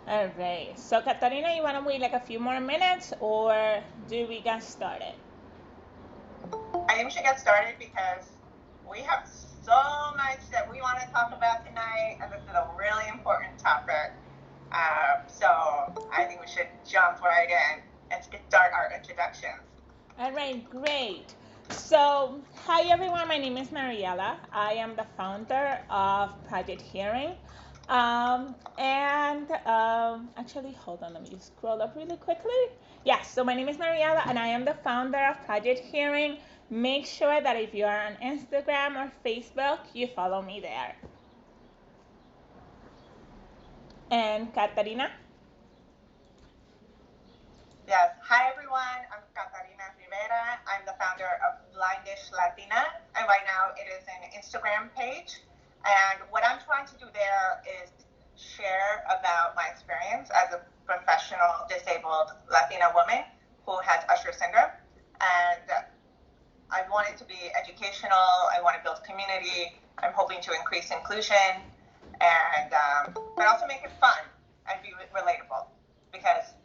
All right. So, Katarina, you want to wait like a few more minutes or do we get started? I think we should get started because we have so much that we want to talk about tonight, and this is a really important topic. So I think we should jump right in and start our introductions. All right, great. So, hi everyone, my name is Mariela. I am the founder of Project Hearing. Actually, hold on, let me just scroll up really quickly. Yes, so my name is Mariela and I am the founder of Project Hearing. Make sure that if you are on Instagram or Facebook, you follow me there. And Katarina? Yes. Hi, everyone. I'm Catarina Rivera. I'm the founder of Blindish Latina, and right now it is an Instagram page. And what I'm trying to do there is share about my experience as a professional disabled Latina woman who has Usher syndrome. And I want it to be educational. I want to build community. I'm hoping to increase inclusion, and but also make it fun and be relatable. Because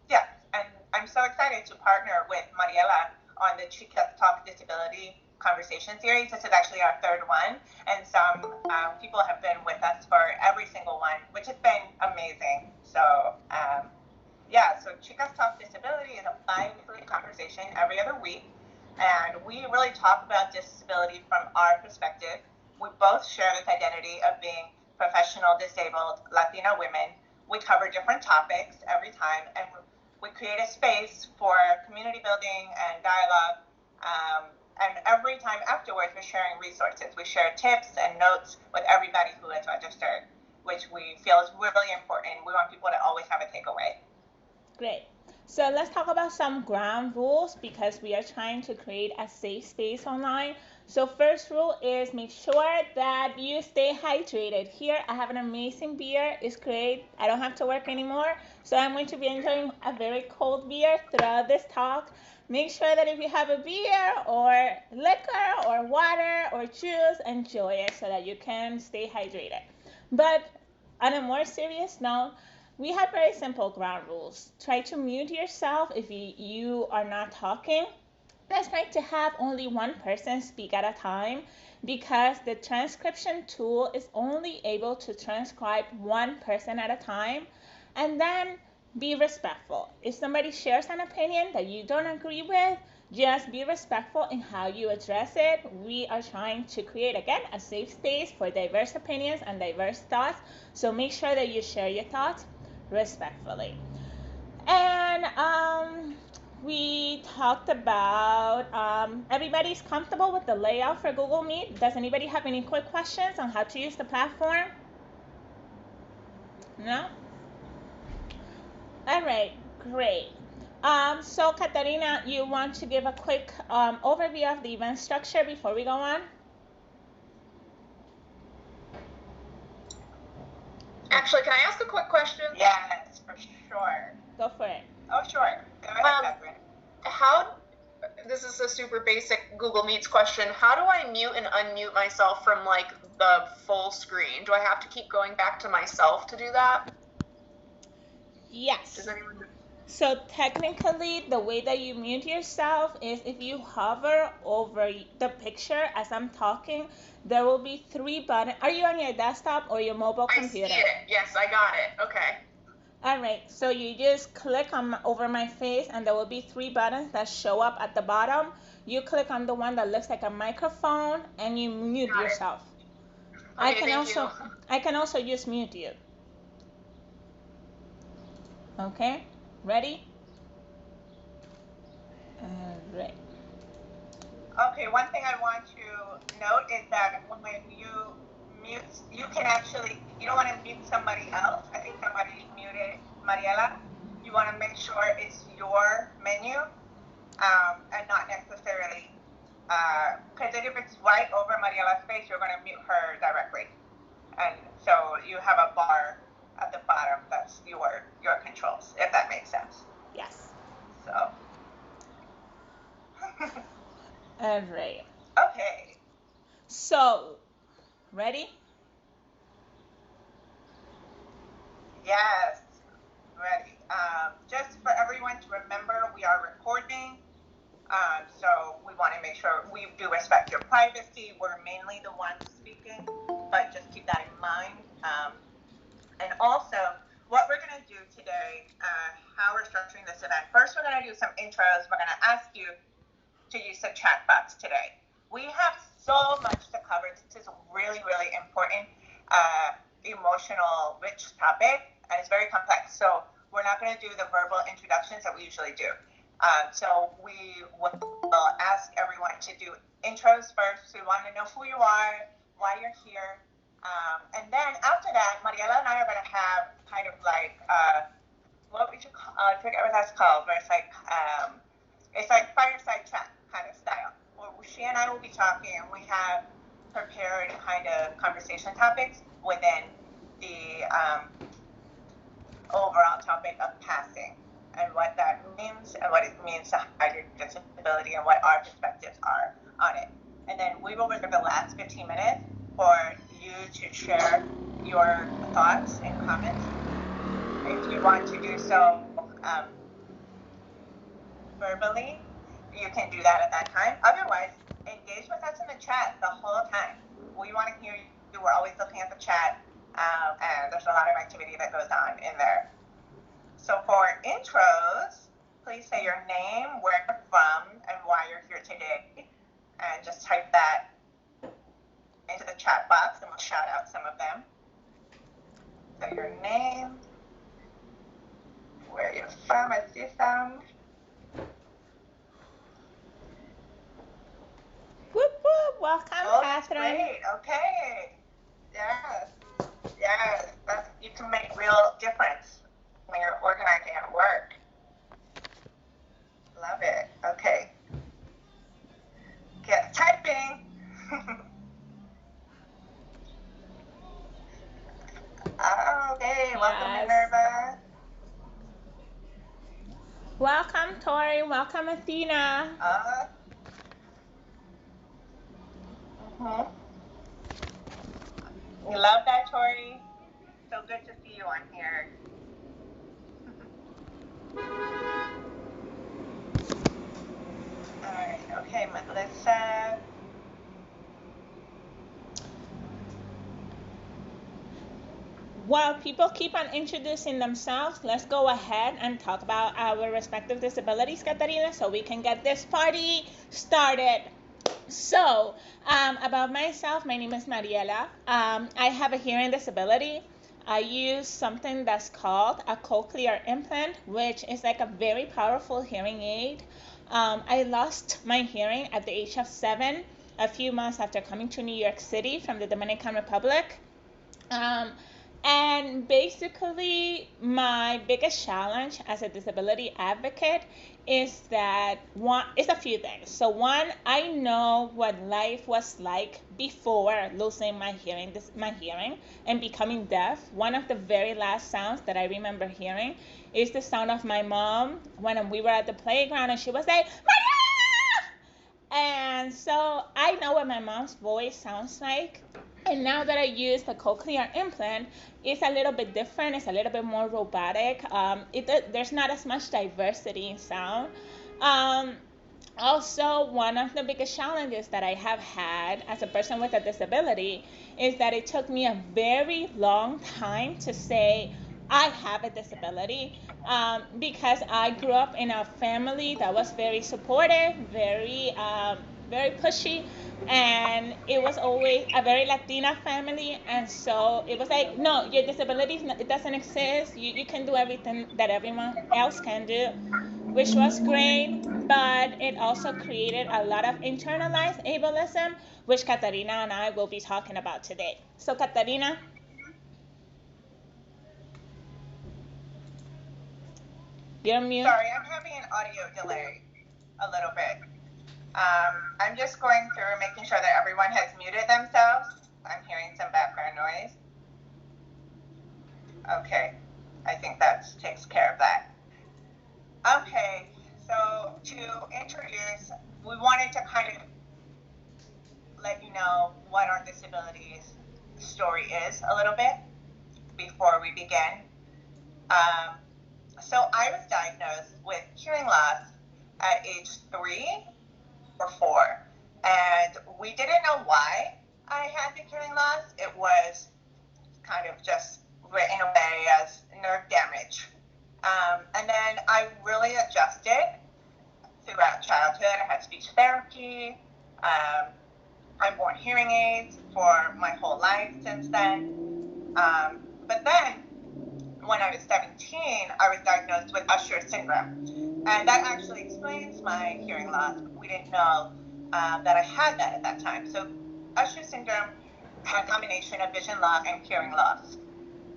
yeah, and I'm so excited to partner with Mariela on the Chicas Talk Disability Conversation Series. This is actually our third one, and some people have been with us for every single one, which has been amazing. So yeah, so Chicas Talk Disability is a bi-weekly conversation every other week, and we really talk about disability from our perspective. We both share this identity of being professional disabled Latina women. We cover different topics every time, and we create a space for community building and dialogue. And every time afterwards, we're sharing resources. We share tips and notes with everybody who is registered, which we feel is really important. We want people to always have a takeaway. Great. So let's talk about some ground rules because we are trying to create a safe space online. So first rule is make sure that you stay hydrated. Here I have an amazing beer. It's great. I don't have to work anymore. So I'm going to be enjoying a very cold beer throughout this talk. Make sure that if you have a beer or liquor or water or juice, enjoy it so that you can stay hydrated. But on a more serious note, we have very simple ground rules. Try to mute yourself if you are not talking. Let's try to have only one person speak at a time because the transcription tool is only able to transcribe one person at a time. And then be respectful. If somebody shares an opinion that you don't agree with, just be respectful in how you address it. We are trying to create, again, a safe space for diverse opinions and diverse thoughts. So make sure that you share your thoughts respectfully. And we talked about everybody's comfortable with the layout for Google Meet. Does anybody have any quick questions on how to use the platform? No? All right, great. So Katarina, you want to give a quick overview of the event structure before we go on? Actually, can I ask a quick question? Yes, for sure. Go for it. Oh, sure. Go ahead, Catherine. How, this is a super basic Google Meets question. How do I mute and unmute myself from like the full screen? Do I have to keep going back to myself to do that? Yes. Does anyone know? So technically, the way that you mute yourself is if you hover over the picture as I'm talking, there will be three buttons. Are you on your desktop or your mobile computer? I see it. Yes, I got it. Okay. All right, so you just click on over my face and there will be three buttons that show up at the bottom. You click on the one that looks like a microphone and you mute Got yourself. Okay, I can also just mute you. Okay, ready? All right. Okay, one thing I want to note is that when you mute, you can actually, you don't want to mute somebody else. I think somebody muted Mariela. You want to make sure it's your menu and not necessarily, because if it's right over Mariela's face, you're going to mute her directly. And so you have a bar at the bottom that's your controls, if that makes sense. Yes. So. All right. Okay. So, ready? Yes, ready. Just for everyone to remember, we are recording. So we want to make sure we do respect your privacy. We're mainly the ones speaking, but just keep that in mind. And also, what we're going to do today, how we're structuring this event. First, we're going to do some intros. We're going to ask you to use the chat box today. We have so much to cover. This is a really, really important, emotional, rich topic, and it's very complex. So we're not going to do the verbal introductions that we usually do. So we will ask everyone to do intros first. We want to know who you are, why you're here. And then after that, Mariela and I are going to have kind of like, what would you call, I forget what that's called, but it's like fireside chat kind of style. Where she and I will be talking, and we have prepared kind of conversation topics within the overall topic of passing and what that means and what it means to hide your disability and what our perspectives are on it. And then we will reserve the last 15 minutes for you to share your thoughts and comments. If you want to do so verbally, you can do that at that time. Otherwise, engage with us in the chat the whole time. We want to hear you. We're always looking at the chat, and there's a lot of activity that goes on in there. So for intros, please say your name, where you're from, and why you're here today. And just type that into the chat box, and we'll shout out some of them. So your name, where you're from, I see some. Whoop whoop! Welcome, Catherine. Great. Okay. Yes. Yes. You can make real difference when you're organizing at work. Love it. Okay. Get typing. Okay. Welcome, Minerva. Welcome, Tori. Welcome, Athena. We love that, Tori. So good to see you on here. All right. Okay, Melissa. While people keep on introducing themselves, let's go ahead and talk about our respective disabilities, Katarina, so we can get this party started. So, about myself, my name is Mariela. I have a hearing disability. I use something that's called a cochlear implant, which is like a very powerful hearing aid. I lost my hearing at the age of 7, a few months after coming to New York City from the Dominican Republic. And basically, my biggest challenge as a disability advocate is that it's a few things. So one, I know what life was like before losing my hearing and becoming deaf. One of the very last sounds that I remember hearing is the sound of my mom when we were at the playground, and she was like, Maria! And so I know what my mom's voice sounds like. And now that I use the cochlear implant, it's a little bit different. It's a little bit more robotic. There's not as much diversity in sound. Also, one of the biggest challenges that I have had as a person with a disability is that it took me a very long time to say I have a disability, because I grew up in a family that was very supportive, very pushy, and it was always a very Latina family, and so it was like, no, your disability, it doesn't exist. You can do everything that everyone else can do, which was great, but it also created a lot of internalized ableism, which Katarina and I will be talking about today. So Katarina? You're mute. Sorry, I'm having an audio delay a little bit. I'm just going through making sure that everyone has muted themselves. I'm hearing some background noise. Okay, I think that takes care of that. Okay, so to introduce, we wanted to kind of let you know what our disabilities story is a little bit before we begin. Um, so I was diagnosed with hearing loss at age 3 or 4, and we didn't know why I had the hearing loss. It was kind of just written away as nerve damage. And then I really adjusted throughout childhood. I had speech therapy. I've worn hearing aids for my whole life since then. But then, when I was 17, I was diagnosed with Usher syndrome. And that actually explains my hearing loss. We didn't know that I had that at that time. So Usher syndrome had a combination of vision loss and hearing loss.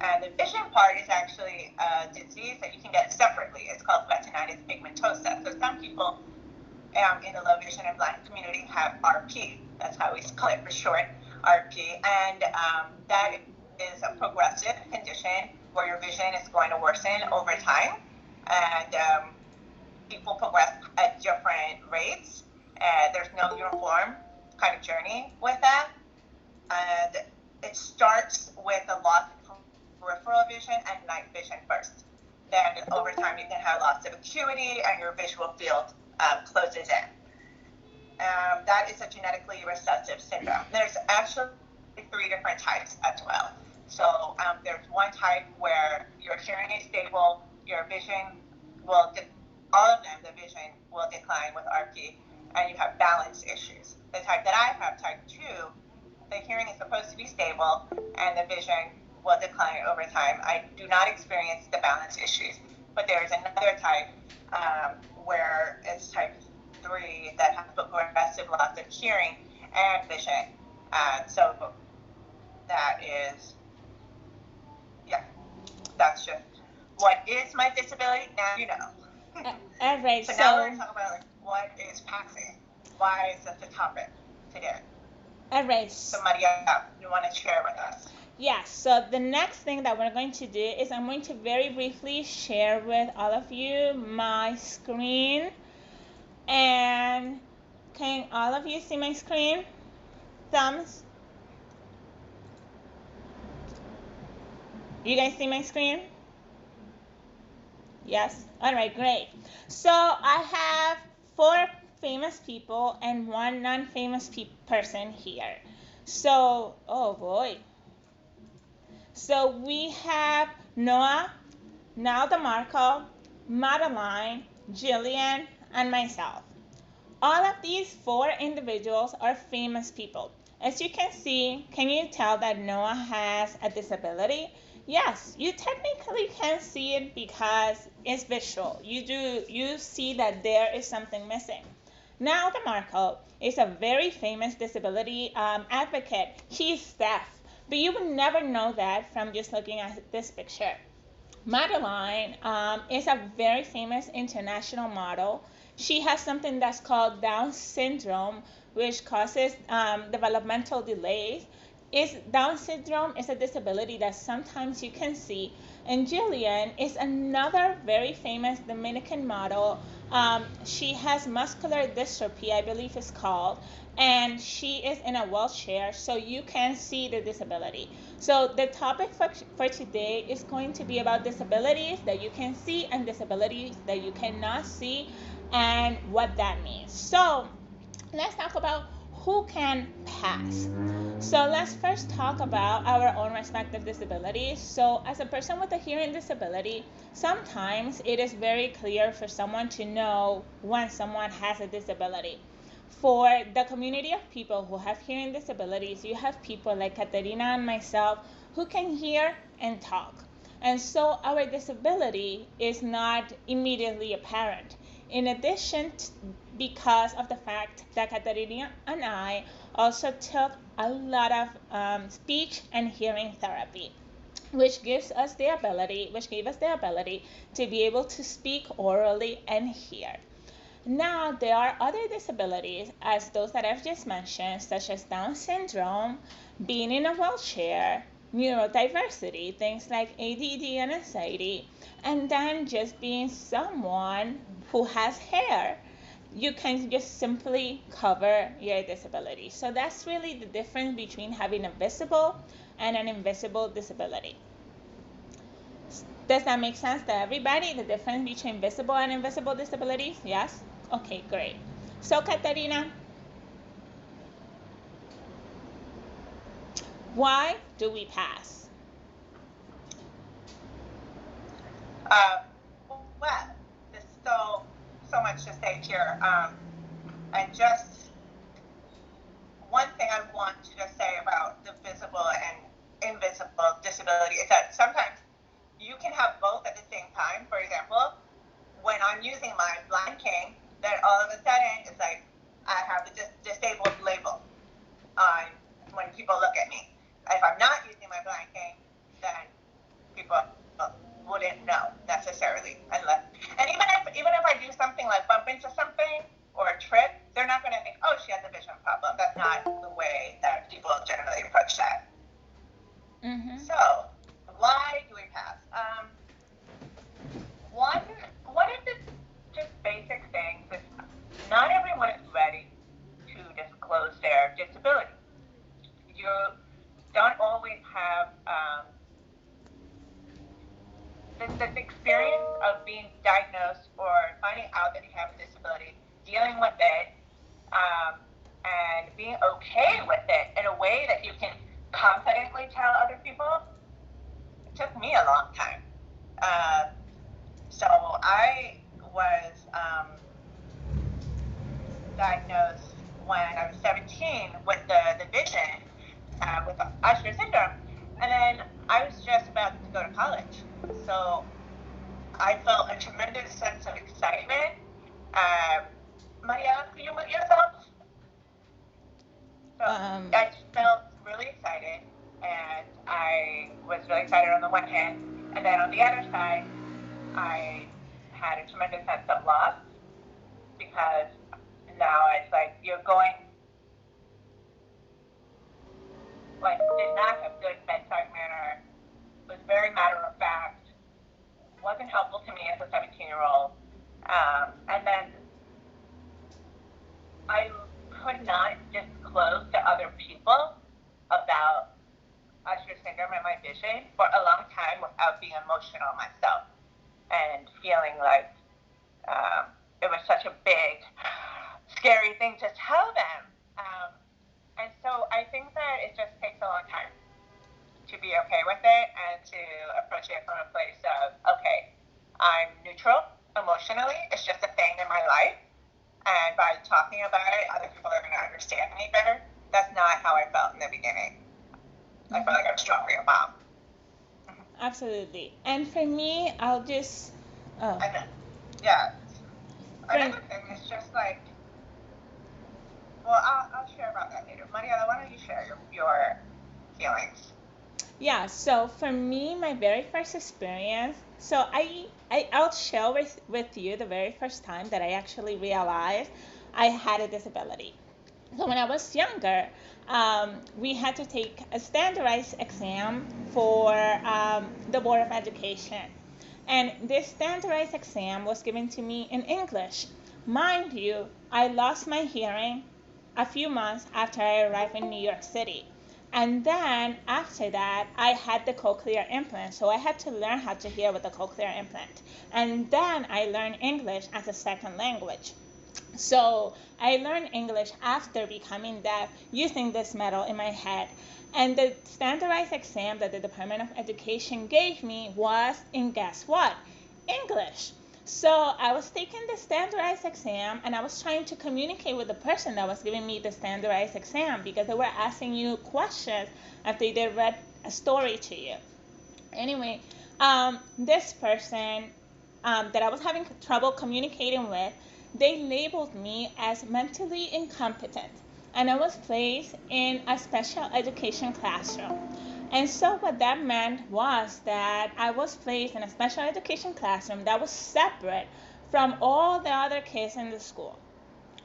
And the vision part is actually a disease that you can get separately. It's called retinitis pigmentosa. So some people in the low vision and blind community have RP. That's how we call it for short, RP. And that is a progressive condition where your vision is going to worsen over time. And people progress at different rates. There's no uniform kind of journey with that. And it starts with a loss of peripheral vision and night vision first. Then over time you can have loss of acuity and your visual field closes in. That is a genetically recessive syndrome. There's actually 3 different types as well. So there's one type where your hearing is stable, your vision will, all of them, the vision will decline with RP, and you have balance issues. The type that I have, type 2, the hearing is supposed to be stable, and the vision will decline over time. I do not experience the balance issues, but there is another type where it's type 3 that has progressive loss of hearing and vision. So that is, that's just what is my disability. Now you know. All right. So now we're going to talk about what is PAXI. Why is this a topic today? All right. So Maria, you want to share with us? Yeah, so the next thing that we're going to do is I'm going to very briefly share with all of you my screen. And can all of you see my screen? Thumbs? You guys see my screen? Yes? All right, great. So I have 4 famous people and 1 non-famous person here. So, oh boy. So we have Noah, Nal DeMarco, Madeline, Jillian, and myself. All of these 4 individuals are famous people. As you can see, can you tell that Noah has a disability? Yes, you technically can see it because it's visual. You see that there is something missing. Nal DeMarco is a very famous disability advocate. He's deaf. But you would never know that from just looking at this picture. Madeline is a very famous international model. She has something that's called Down syndrome, which causes developmental delays. Down syndrome is a disability that sometimes you can see. And Jillian is another very famous Dominican model. She has muscular dystrophy, I believe it's called, and she is in a wheelchair, so you can see the disability. So the topic for today is going to be about disabilities that you can see and disabilities that you cannot see and what that means. So let's talk about who can pass. So let's first talk about our own respective disabilities. So as a person with a hearing disability, sometimes it is very clear for someone to know when someone has a disability. For the community of people who have hearing disabilities, you have people like Katerina and myself who can hear and talk. And so our disability is not immediately apparent. In addition, because of the fact that Katerina and I also took a lot of speech and hearing therapy, which gave us the ability to be able to speak orally and hear. Now, there are other disabilities, as those that I've just mentioned, such as Down syndrome, being in a wheelchair, neurodiversity, things like ADD and anxiety, and then just being someone who has hair. You can just simply cover your disability. So that's really the difference between having a visible and an invisible disability. Does that make sense to everybody? The difference between visible and invisible disabilities? Yes? Okay, great. So, Katarina, why do we pass? Well, there's so much to say here. And just one thing I want to just say about the visible and invisible disability is that sometimes you can have both at the same time. For example, when I'm using my blind cane, then all of a sudden it's like I have the disabled label on when people look at me. If I'm not using my blind cane, then people wouldn't know necessarily, unless, and even if I do something like bump into something or a trip, they're not going to think, oh, she has a vision problem. That's not the way that people generally approach that. Mm-hmm. So why do we pass? One of the just basic things is not everyone is ready to disclose their disability. You don't always have the experience of being diagnosed or finding out that you have a disability, dealing with it, and being okay with it in a way that you can confidently tell other people. It took me a long time. So I was diagnosed when I was 17 with the vision, with the Usher syndrome, and then I was just about to go to college. So I felt a tremendous sense of excitement. Maria, could you mute yourself? So I felt really excited, and I was really excited on the one hand, and then on the other side, I had a tremendous sense of loss, because now it's like you're going, like, did not have good bedside manner, was very matter of fact, wasn't helpful to me as a 17-year-old. And then I could not disclose to other people about Usher syndrome and my vision for a long time without being emotional myself and feeling like it was such a big, scary thing to tell them. And so I think that it just takes a long time to be okay with it and to approach it from a place of, okay, I'm neutral emotionally. It's just a thing in my life. And by talking about it, other people are going to understand me better. That's not how I felt in the beginning. I felt like I was strong for your mom. Absolutely. And for me, I'll just... Oh. Yeah. Another thing is just like... Well, I'll share about that later. Mariela, why don't you share your feelings? Yeah, so for me, my very first experience, so I'll share with you the very first time that I actually realized I had a disability. So when I was younger, we had to take a standardized exam for the Board of Education. And this standardized exam was given to me in English. Mind you, I lost my hearing a few months after I arrived in New York City. And then after that, I had the cochlear implant. So I had to learn how to hear with the cochlear implant. And then I learned English as a second language. So I learned English after becoming deaf using this metal in my head. And the standardized exam that the Department of Education gave me was in, guess what? English. So I was taking the standardized exam, and I was trying to communicate with the person that was giving me the standardized exam, because they were asking you questions after they read a story to you. Anyway, this person that I was having trouble communicating with, they labeled me as mentally incompetent, and I was placed in a special education classroom. And so what that meant was that I was placed in a special education classroom that was separate from all the other kids in the school.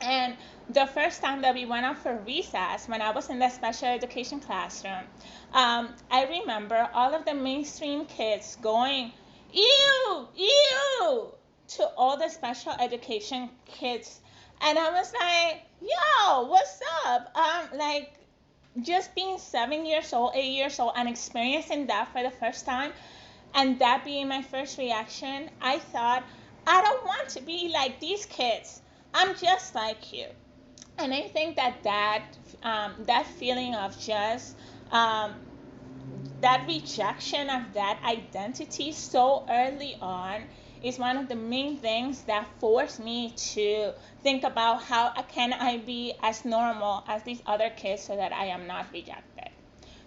And the first time that we went out for recess, when I was in the special education classroom, I remember all of the mainstream kids going, ew, ew, to all the special education kids. And I was like, yo, what's up? Just being 7 years old, 8 years old, and experiencing that for the first time, And that being my first reaction, I thought, I don't want to be like these kids. I'm just like you. And I think that feeling of just um, that rejection of that identity so early on is one of the main things that forced me to think about how can I be as normal as these other kids so that I am not rejected.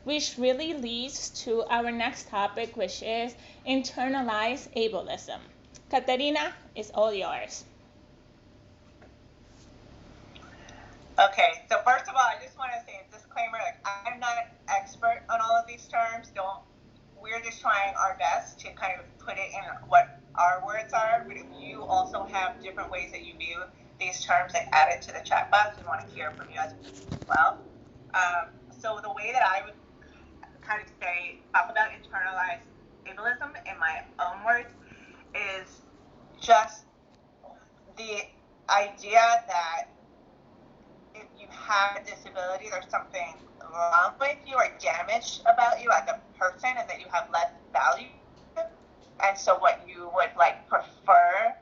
Which really leads to our next topic, which is internalized ableism. Katerina, it's all yours. Okay, so first of all, I just want to say a disclaimer, like I'm not an expert on all of these terms. Don't We're just trying our best to kind of put it in what our words are. But if you also have different ways that you view these terms, like add it to the chat box. We want to hear from you as well. So the way that I would kind of talk about internalized ableism in my own words is just the idea that if you have a disability, there's something wrong with you or damaged about you as a person, and that you have less value. And so, what you would like prefer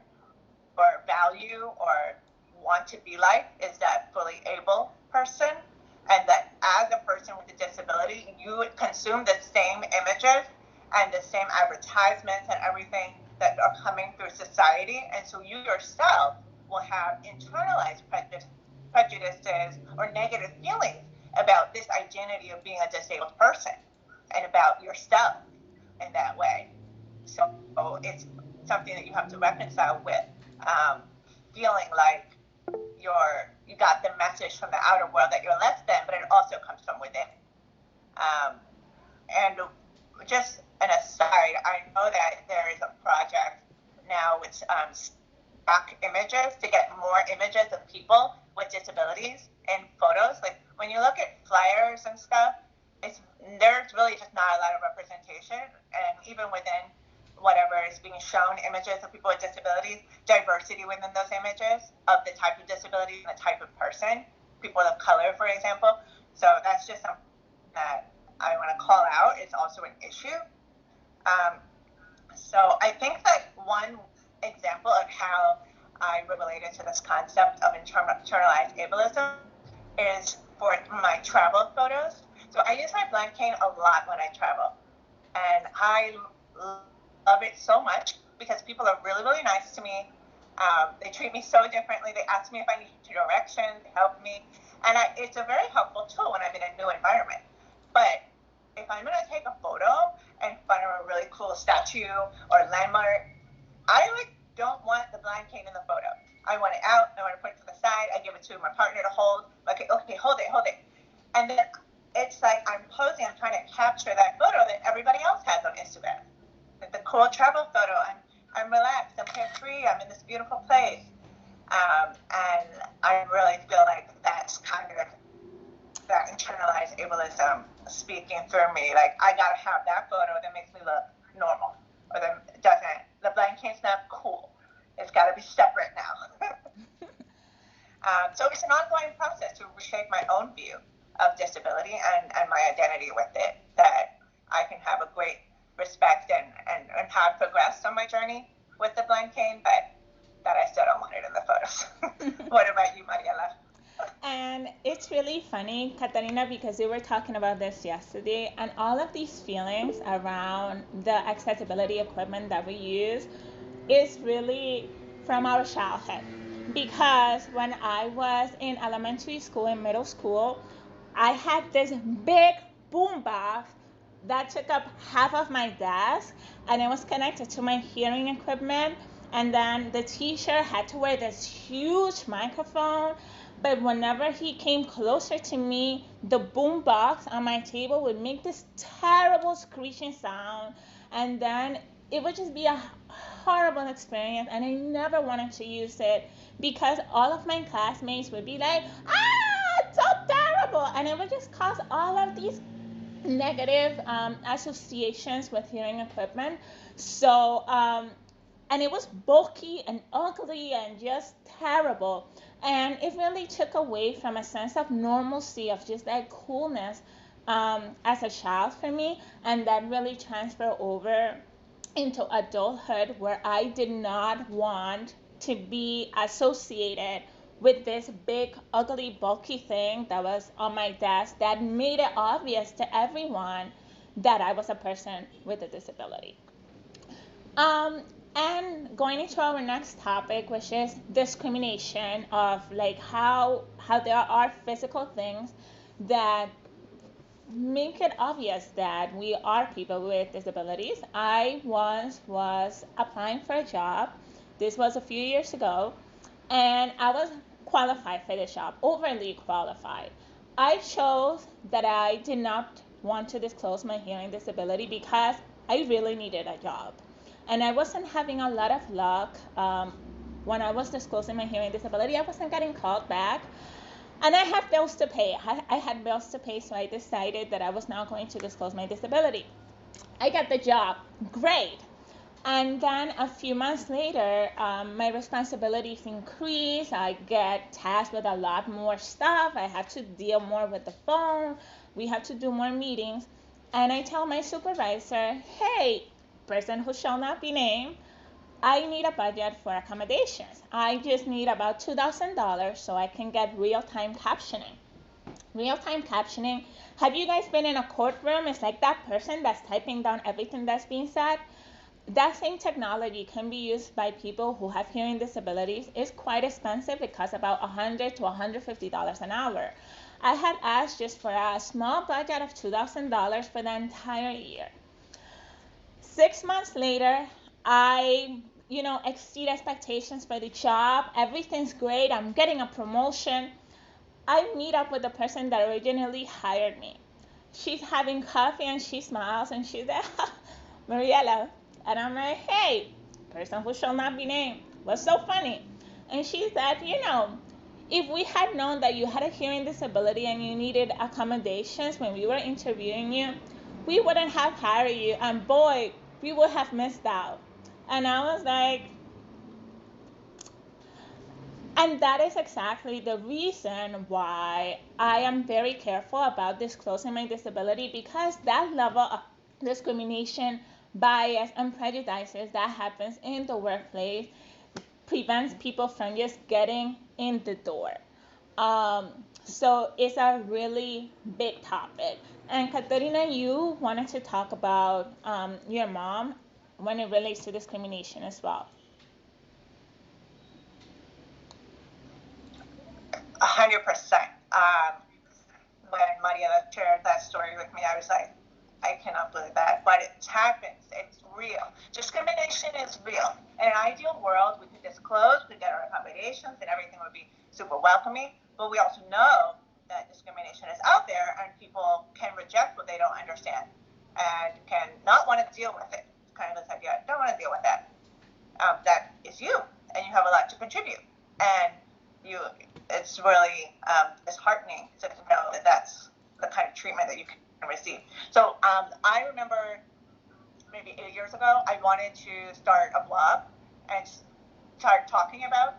or value or want to be like is that fully able person, and that as a person with a disability, you would consume the same images and the same advertisements and everything that are coming through society, and so you yourself will have internalized prejudices or negative feelings about this identity of being a disabled person and about yourself in that way. So it's something that you have to reconcile with feeling like you got the message from the outer world that you're less than, but it also comes from within. And just an aside, I know that there is a project now with stock images to get more images of people with disabilities in photos. Like when you look at flyers and stuff, there's really just not a lot of representation, and even within whatever is being shown, images of people with disabilities, diversity within those images of the type of disability and the type of person, people of color, for example. So that's just something that I want to call out. It's also an issue. So I think that one example of how I related to this concept of internalized ableism is for my travel photos. So I use my blind cane a lot when I travel, and I love it so much because people are really, really nice to me. They treat me so differently. They ask me if I need directions, they help me, and it's a very helpful tool when I'm in a new environment. But if I'm going to take a photo in front of a really cool statue or landmark, I don't want the blind cane in the photo. I want it out. I want to put it to the side. I give it to my partner to hold. Okay, hold it. And then it's like I'm posing. I'm trying to capture that photo that everybody else has on Instagram. The cool travel photo. I'm relaxed. I'm carefree. I'm in this beautiful place. And I really feel like that's kind of that internalized ableism speaking through me. Like I gotta have that photo that makes me look normal, or that doesn't. The blind cane's not cool. It's got to be separate now. So it's an ongoing process to reshape my own view of disability and my identity with it, that I can have a great respect and have progressed on my journey with the blind cane, but that I still don't want it in the photos. What about you, Mariela? And it's really funny, Katarina, because we were talking about this yesterday, and all of these feelings around the accessibility equipment that we use is really from our childhood. Because when I was in elementary school and middle school, I had this big boom box that took up half of my desk, and it was connected to my hearing equipment. And then the teacher had to wear this huge microphone, but whenever he came closer to me, the boom box on my table would make this terrible screeching sound, and then it would just be a horrible experience, and I never wanted to use it because all of my classmates would be like, it's so terrible, and it would just cause all of these negative associations with hearing equipment. So and it was bulky and ugly and just terrible, and it really took away from a sense of normalcy, of just that coolness as a child for me, and that really transferred over into adulthood where I did not want to be associated with this big, ugly, bulky thing that was on my desk that made it obvious to everyone that I was a person with a disability. Um, and going into our next topic, which is discrimination of like how there are physical things that make it obvious that we are people with disabilities. I once was applying for a job. This was a few years ago, and I was qualified for this job, overly qualified. I chose that I did not want to disclose my hearing disability because I really needed a job. And I wasn't having a lot of luck when I was disclosing my hearing disability. I wasn't getting called back. And I had bills to pay. I had bills to pay, so I decided that I was not going to disclose my disability. I got the job. Great. And then a few months later, my responsibilities increased. I get tasked with a lot more stuff. I had to deal more with the phone. We had to do more meetings. And I tell my supervisor, hey, person who shall not be named, I need a budget for accommodations. I just need about $2,000 so I can get real-time captioning. Real-time captioning, have you guys been in a courtroom? It's like that person that's typing down everything that's being said. That same technology can be used by people who have hearing disabilities. It's quite expensive. It costs about $100 to $150 an hour. I had asked just for a small budget of $2,000 for the entire year. 6 months later, I exceed expectations for the job. Everything's great. I'm getting a promotion. I meet up with the person that originally hired me. She's having coffee and she smiles and she's like, Mariela. And I'm like, hey, person who shall not be named. What's so funny? And she said, if we had known that you had a hearing disability and you needed accommodations when we were interviewing you, we wouldn't have hired you. And boy, we would have missed out. And I was like, and that is exactly the reason why I am very careful about disclosing my disability, because that level of discrimination, bias, and prejudices that happens in the workplace prevents people from just getting in the door. So it's a really big topic. And Katerina, you wanted to talk about your mom when it relates to discrimination as well. 100%. When Mariela shared that story with me, I was like, I cannot believe that. But it happens. It's real. Discrimination is real. In an ideal world, we could disclose, we get our accommodations, and everything would be super welcoming. But we also know that discrimination is out there, and people can reject what they don't understand and can not want to deal with it. It's kind of this idea, I don't want to deal with that. That is you, and you have a lot to contribute. And it's really disheartening to know that that's the kind of treatment that you can receive. So I remember maybe 8 years ago, I wanted to start a blog and start talking about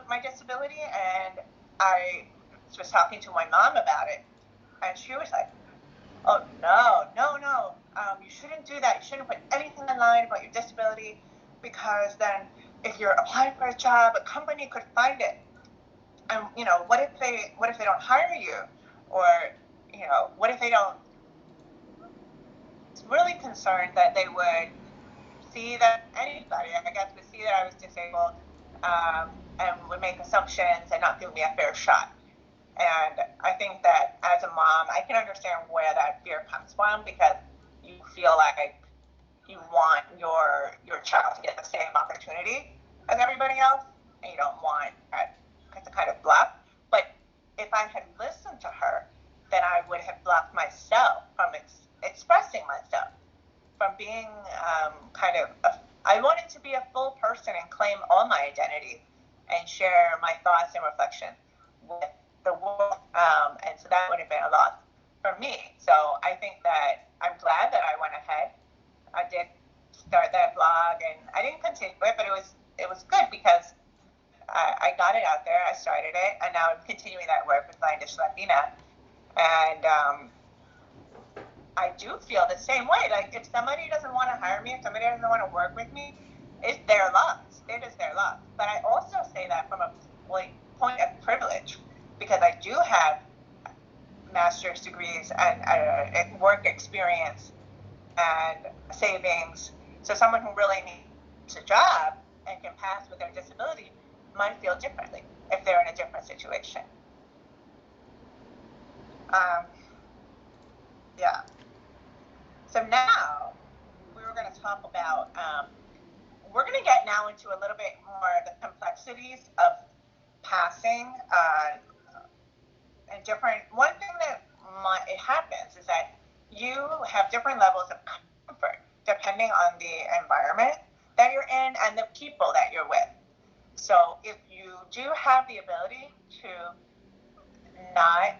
my disability, and I was talking to my mom about it, and she was like, oh, no, you shouldn't do that. You shouldn't put anything online about your disability, because then if you're applying for a job, a company could find it. And what if they don't hire you, or what if they don't? It's really concerned that they would see that anybody, I guess, would see that I was disabled, and would make assumptions and not give me a fair shot. And I think that as a mom, I can understand where that fear comes from, because you feel like you want your child to get the same opportunity as everybody else, and you don't want that to kind of block. But if I had listened to her, then I would have blocked myself from expressing myself, from being I wanted to be a full person and claim all my identity and share my thoughts and reflections with the world. And so that would have been a loss for me. So I think that I'm glad that I went ahead. I did start that blog, and I didn't continue it, but it was good because I got it out there. I started it, and now I'm continuing that work with Blindish Latina. And I do feel the same way. Like, if somebody doesn't want to hire me, if somebody doesn't want to work with me, it's their loss. It is their loss. But I also say that from a point of privilege, because I do have master's degrees and work experience and savings. So someone who really needs a job and can pass with their disability might feel differently if they're in a different situation. Yeah. So now we were going to talk about, we're going to get now into a little bit more the complexities of passing and different. One thing that it happens is that you have different levels of comfort depending on the environment that you're in and the people that you're with. So if you do have the ability to not,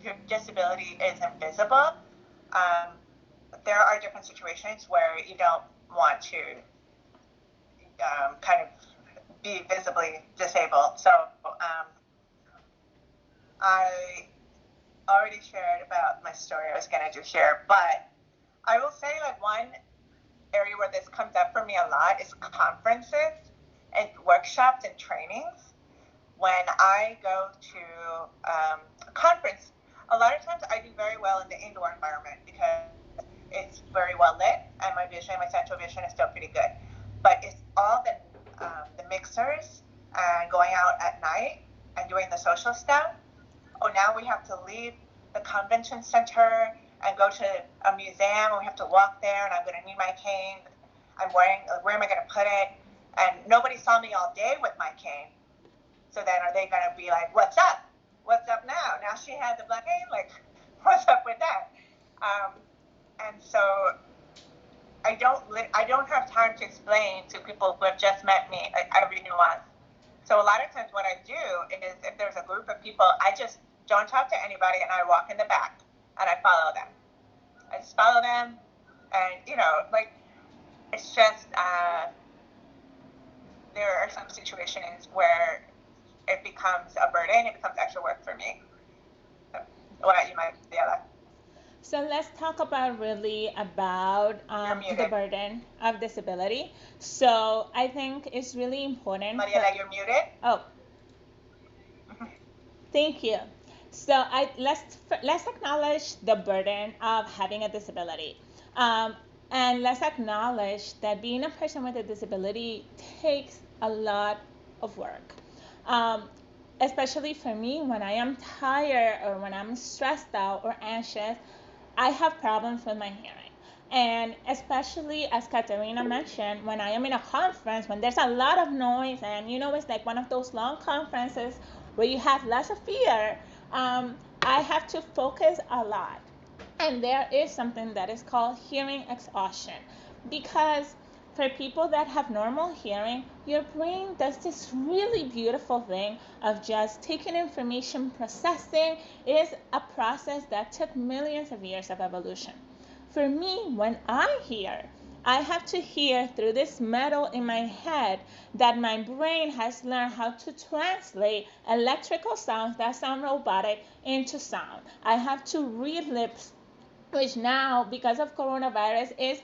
your disability is invisible, there are different situations where you don't want to kind of be visibly disabled. So I already shared about my story I was going to do here, but I will say, like, one area where this comes up for me a lot is conferences and workshops and trainings. When I go to a conference, a lot of times I do very well in the indoor environment because it's very well lit and my central vision is still pretty good. But it's all the mixers and going out at night and doing the social stuff. Oh, now we have to leave the convention center and go to a museum, and we have to walk there, and I'm going to need my cane. Where am I going to put it? And nobody saw me all day with my cane. So then are they going to be like, what's up? What's up now? Now she has a black cane? Like, what's up with that? And so I don't have time to explain to people who have just met me every nuance. So a lot of times what I do is, if there's a group of people, I just don't talk to anybody, and I walk in the back and I follow them. I just follow them, and like, it's just there are some situations where it becomes a burden, it becomes extra work for me. So, what about you, Mariela? So let's talk about the burden of disability. So I think it's really important. Mariela, you're muted. Oh, thank you. So let's acknowledge the burden of having a disability, and let's acknowledge that being a person with a disability takes a lot of work. Especially for me, when I am tired or when I'm stressed out or anxious, I have problems with my hearing. And especially, as Katerina mentioned, when I am in a conference, when there's a lot of noise, and it's like one of those long conferences where you have lots of fear, I have to focus a lot. And there is something that is called hearing exhaustion, because for people that have normal hearing, your brain does this really beautiful thing of just taking information, processing. It is a process that took millions of years of evolution. For me, when I hear, I have to hear through this metal in my head that my brain has learned how to translate electrical sounds that sound robotic into sound. I have to read lips, which now, because of coronavirus, is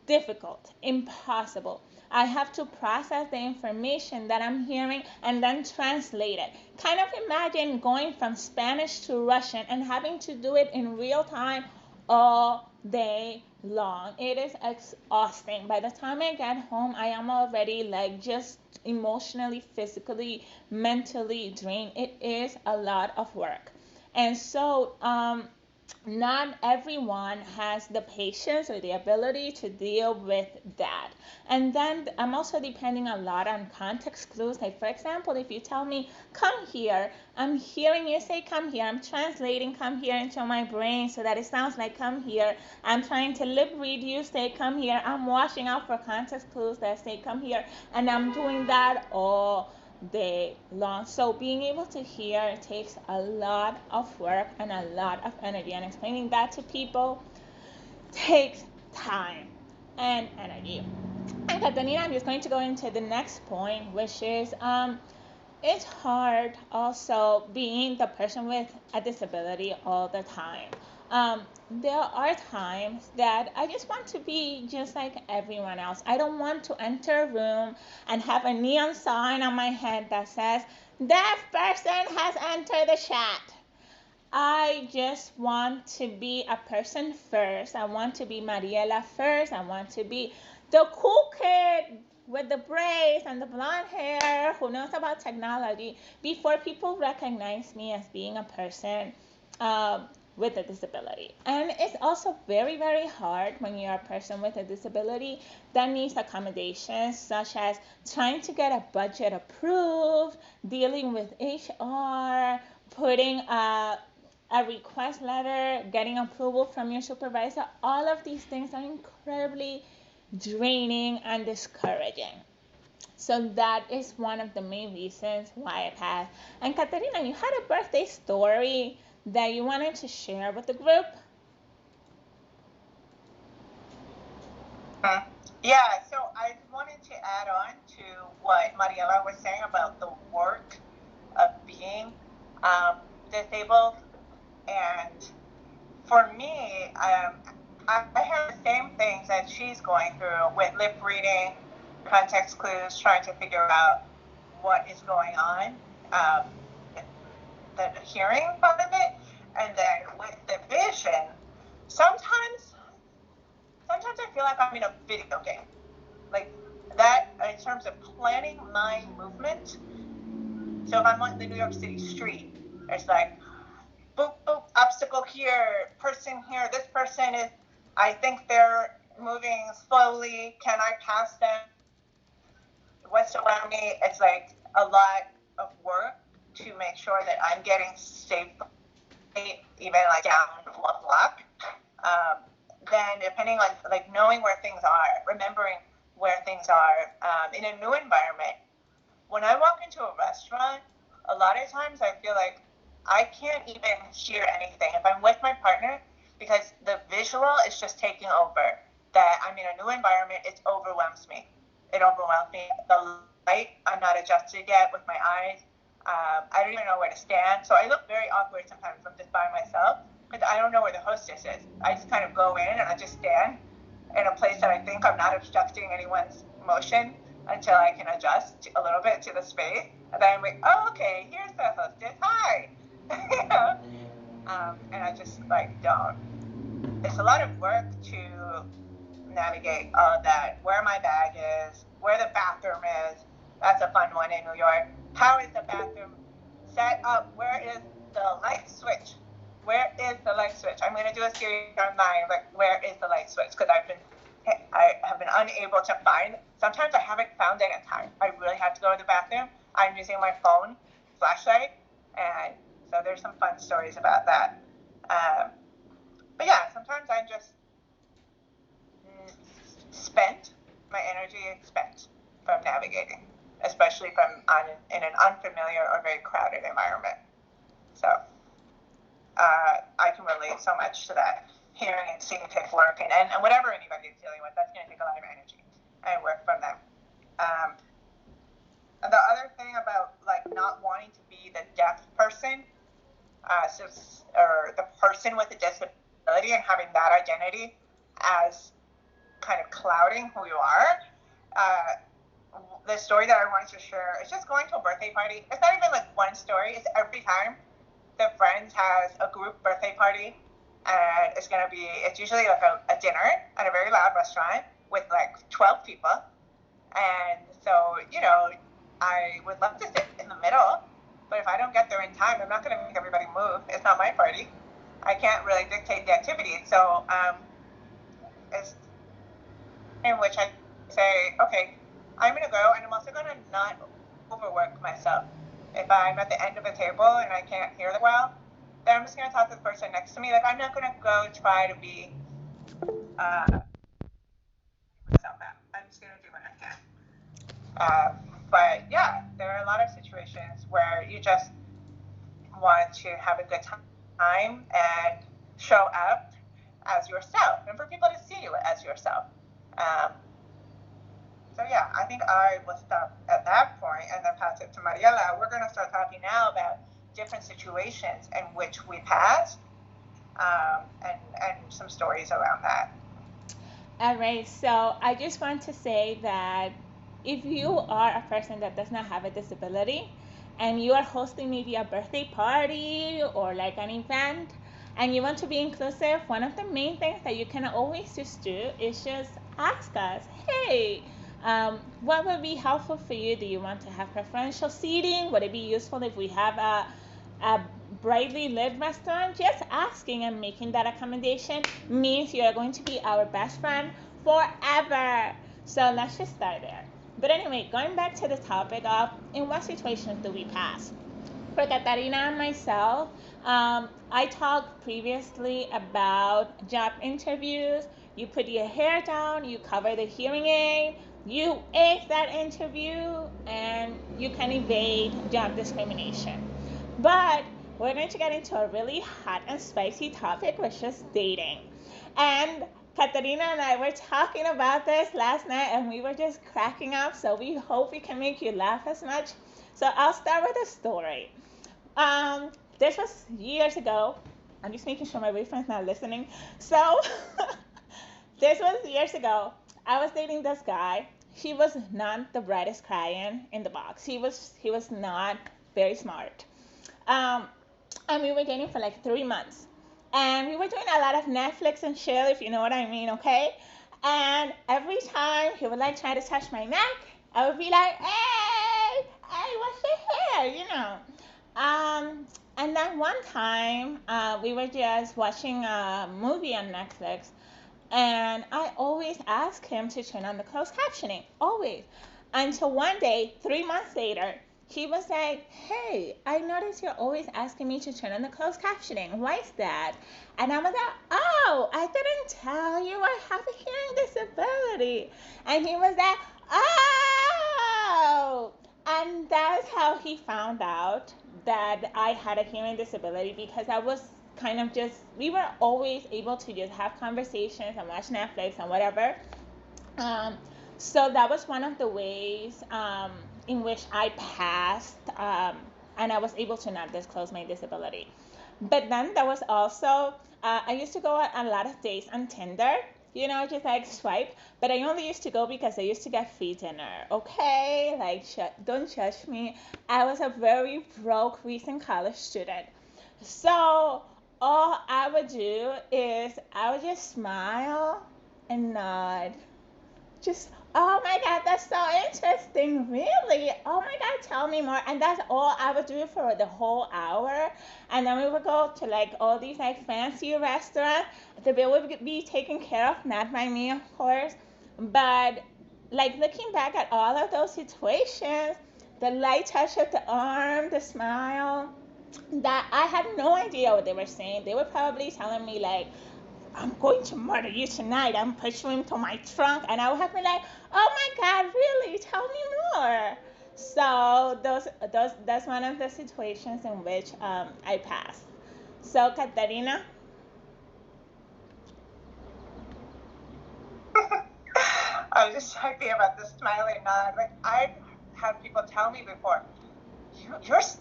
difficult, impossible. I have to process the information that I'm hearing and then translate it. Kind of imagine going from Spanish to Russian and having to do it in real time all day long. It is exhausting. By the time I get home, I am already like just emotionally, physically, mentally drained. It is a lot of work. And so, not everyone has the patience or the ability to deal with that. And then I'm also depending a lot on context clues. Like, for example, if you tell me, come here, I'm hearing you say come here. I'm translating come here into my brain so that it sounds like come here. I'm trying to lip read you say come here. I'm watching out for context clues that say come here. And I'm doing that all day long. So being able to hear takes a lot of work and a lot of energy, and explaining that to people takes time and energy. And Catalina, I'm just going to go into the next point, which is it's hard also being the person with a disability all the time. Um, there are times that I just want to be just like everyone else. I don't want to enter a room and have a neon sign on my head that says, that person has entered the chat. I just want to be a person first. I want to be Mariela first. I want to be the cool kid with the braids and the blonde hair who knows about technology before people recognize me as being a person um, with a disability. And it's also very, very hard when you're a person with a disability that needs accommodations, such as trying to get a budget approved, dealing with HR, putting a request letter, getting approval from your supervisor. All of these things are incredibly draining and discouraging. So that is one of the main reasons why I passed. And Katerina, you had a birthday story that you wanted to share with the group? Yeah, so I wanted to add on to what Mariela was saying about the work of being disabled. And for me, I have the same things that she's going through with lip reading, context clues, trying to figure out what is going on, the hearing part of it, and then with the vision, sometimes I feel like I'm in a video game. Like that in terms of planning my movement. So if I'm on the New York City street, it's like boop boop, obstacle here, person here, this person is, I think they're moving slowly, can I pass them? What's around me? It's like a lot of work to make sure that I'm getting safely, even like down one block. Then depending on like knowing where things are, remembering where things are in a new environment. When I walk into a restaurant, a lot of times I feel like I can't even hear anything if I'm with my partner, because the visual is just taking over. That I'm in a new environment, it overwhelms me. It overwhelms me. The light, I'm not adjusted yet with my eyes. I don't even know where to stand. So I look very awkward sometimes if I'm just by myself, because I don't know where the hostess is. I just kind of go in and I just stand in a place that I think I'm not obstructing anyone's motion until I can adjust a little bit to the space. And then I'm like, oh, okay, here's the hostess. Hi. And I just like don't. It's a lot of work to navigate all of that. Where my bag is, where the bathroom is. That's a fun one in New York. How is the bathroom set up? Where is the light switch? Where is the light switch? I'm going to do a series online, like where is the light switch? Because I have been unable to find. Sometimes I haven't found it in time. I really have to go to the bathroom. I'm using my phone flashlight, and so there's some fun stories about that. But yeah, sometimes I'm just spent. My energy is spent from navigating, especially in an unfamiliar or very crowded environment. So I can relate so much to that. Hearing and seeing take work, and whatever anybody's dealing with, that's going to take a lot of energy and work from them. And the other thing about like not wanting to be the deaf person, or the person with a disability, and having that identity as kind of clouding who you are. The story that I wanted to share is just going to a birthday party. It's not even like one story. It's every time the friend has a group birthday party, and it's usually like a dinner at a very loud restaurant with like 12 people. And so, I would love to sit in the middle, but if I don't get there in time, I'm not going to make everybody move. It's not my party. I can't really dictate the activity. So it's in which I say, okay, I'm going to go, and I'm also going to not overwork myself. If I'm at the end of a table and I can't hear the well, then I'm just going to talk to the person next to me. Like, I'm not going to go try to be myself out. I'm just going to do what I can. But yeah, there are a lot of situations where you just want to have a good time and show up as yourself, and for people to see you as yourself. So yeah, I think I will stop at that point and then pass it to Mariela. We're going to start talking now about different situations in which we pass. and some stories around that. All right, so I just want to say that if you are a person that does not have a disability and you are hosting maybe a birthday party or like an event and you want to be inclusive, one of the main things that you can always just do is just ask us, hey, what would be helpful for you? Do you want to have preferential seating? Would it be useful if we have a brightly lit restaurant? Just asking and making that accommodation means you're going to be our best friend forever. So let's just start there. But anyway, going back to the topic of in what situations do we pass? For Katarina and myself, I talked previously about job interviews. You put your hair down, you cover the hearing aid, you ace that interview, and you can evade job discrimination. But we're going to get into a really hot and spicy topic, which is dating. And Katarina and I were talking about this last night and we were just cracking up, so we hope we can make you laugh as much. So I'll start with a story. This was years ago. I'm just making sure my boyfriend's not listening. So this was years ago. I was dating this guy. He was not the brightest crayon in the box. He was not very smart. Um, and we were dating for like 3 months. And we were doing a lot of Netflix and chill, if you know what I mean, okay? And every time he would like try to touch my neck, I would be like, hey, what's your hair, you know? And then one time, we were just watching a movie on Netflix, and I always ask him to turn on the closed captioning, always. Until one day, 3 months later, he was like, hey, I noticed you're always asking me to turn on the closed captioning. Why is that? And I was like, oh, I didn't tell you I have a hearing disability. And he was like, oh. And that's how he found out that I had a hearing disability, because I was kind of just, we were always able to just have conversations and watch Netflix and whatever. Um, so that was one of the ways in which I passed, and I was able to not disclose my disability. But then there was also, I used to go on a lot of dates on Tinder, just like swipe, but I only used to go because I used to get free dinner, okay? Like, don't judge me. I was a very broke recent college student. So all I would do is I would just smile and nod. Just, oh my God, that's so interesting. Really? Oh my God, tell me more. And that's all I would do for the whole hour. And then we would go to like all these like fancy restaurants. The bill would be taken care of, not by me, of course. But like looking back at all of those situations, the light touch of the arm, the smile, that I had no idea what they were saying. They were probably telling me like, I'm going to murder you tonight. I'm pushing you into my trunk. And I would have been like, oh my God, really? Tell me more. So that's one of the situations in which I passed. So Katarina? I was just talking about the smiling nod. Like, I've had people tell me before, you're such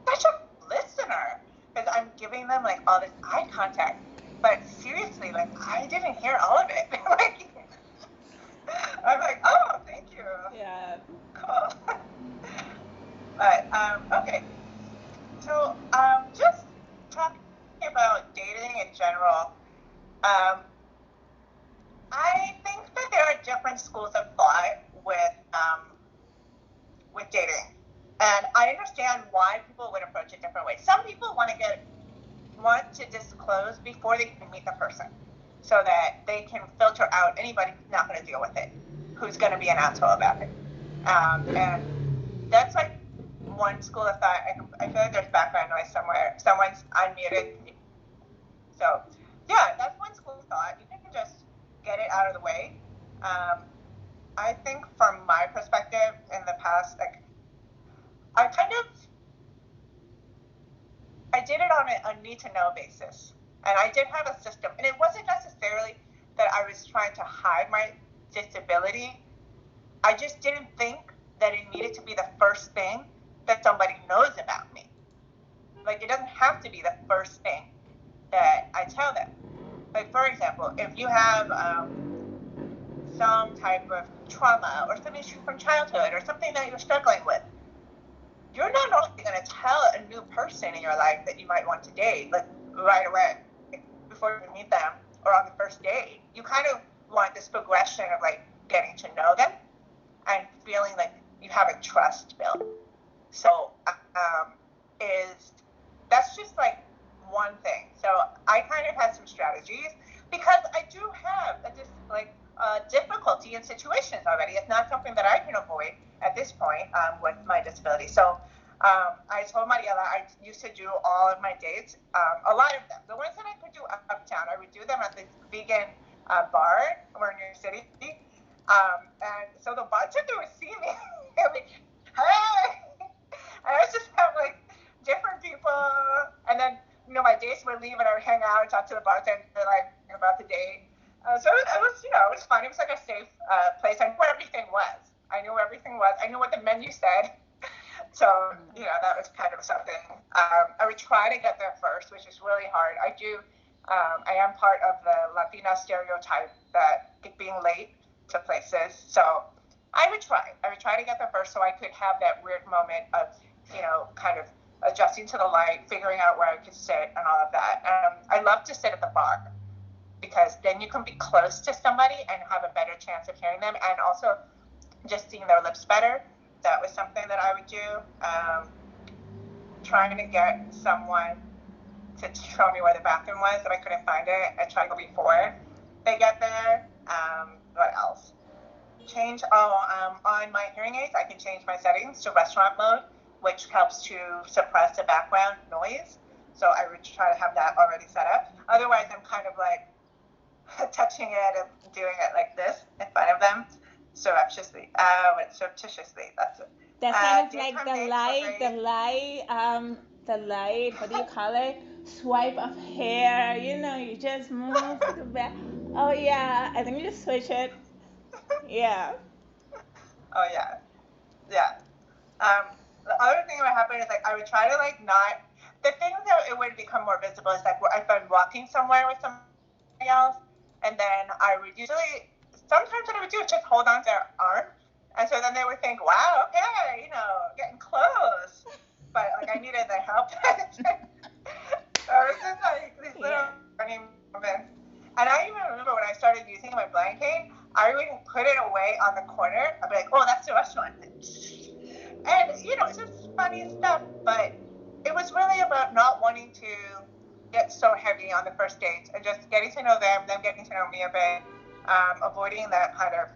a listener, because I'm giving them like all this eye contact. But seriously, like, I didn't hear all of it. Like, I'm like, oh, thank you. Yeah. Cool. But okay. So just talking about dating in general. I think that there are different schools of thought with dating, and I understand why people would approach it different ways. Some people want to disclose before they can meet the person, so that they can filter out anybody who's not going to deal with it, who's going to be an asshole about it. And that's like one school of thought. I feel like there's background noise somewhere. Someone's unmuted. So yeah, that's one school of thought. You can just get it out of the way. I think from my perspective in the past, like, I did it on a need to know basis. And I did have a system. And it wasn't necessarily that I was trying to hide my disability. I just didn't think that it needed to be the first thing that somebody knows about me. Like, it doesn't have to be the first thing that I tell them. Like, for example, if you have some type of trauma or some issue from childhood or something that you're struggling with, you're not only going to tell a new person in your life that you might want to date, like right away before you meet them or on the first date. You kind of want this progression of like getting to know them and feeling like you have a trust built. So, is that's just like one thing. So I kind of had some strategies because I do have difficulty in situations already. It's not something that I can avoid at this point with my disability. So I told Mariela I used to do all of my dates, a lot of them. The ones that I could do uptown, I would do them at this vegan bar over in New York City. And so the bartender would see me and be, hey! And I just have like different people. And then, my dates would leave and I would hang out and talk to the bartender like about the date. So it was, it was fun. It was like a safe place. I knew where everything was. I knew what the menu said. So, that was kind of something. I would try to get there first, which is really hard. I am part of the Latina stereotype that being late to places. So I would try to get there first so I could have that weird moment of, kind of adjusting to the light, figuring out where I could sit and all of that. I love to sit at the bar because then you can be close to somebody and have a better chance of hearing them and also just seeing their lips better. That was something that I would do. Trying to get someone to show me where the bathroom was if I couldn't find it and try to go before they get there. What else? On my hearing aids, I can change my settings to restaurant mode, which helps to suppress the background noise. So I would try to have that already set up. Otherwise, I'm kind of like touching it and doing it like this in front of them, surreptitiously. That's it. That's kind of like the light, what do you call it? Swipe of hair, you just move to the back. Oh yeah, I think you just switch it. Yeah. Oh yeah, yeah. The other thing that would happen is like I would try to like not. The thing that it would become more visible is like if I'm walking somewhere with somebody else, and then I would usually sometimes what I would do is just hold on to their arm, and so then they would think, wow, okay, getting close, but like I needed their help. So it was just like these little funny moments. And I even remember when I started using my blind cane, I would put it away on the corner. I'd be like, oh, that's the restaurant. And, it's just funny stuff. But it was really about not wanting to get so heavy on the first date and just getting to know them getting to know me a bit, avoiding that kind of,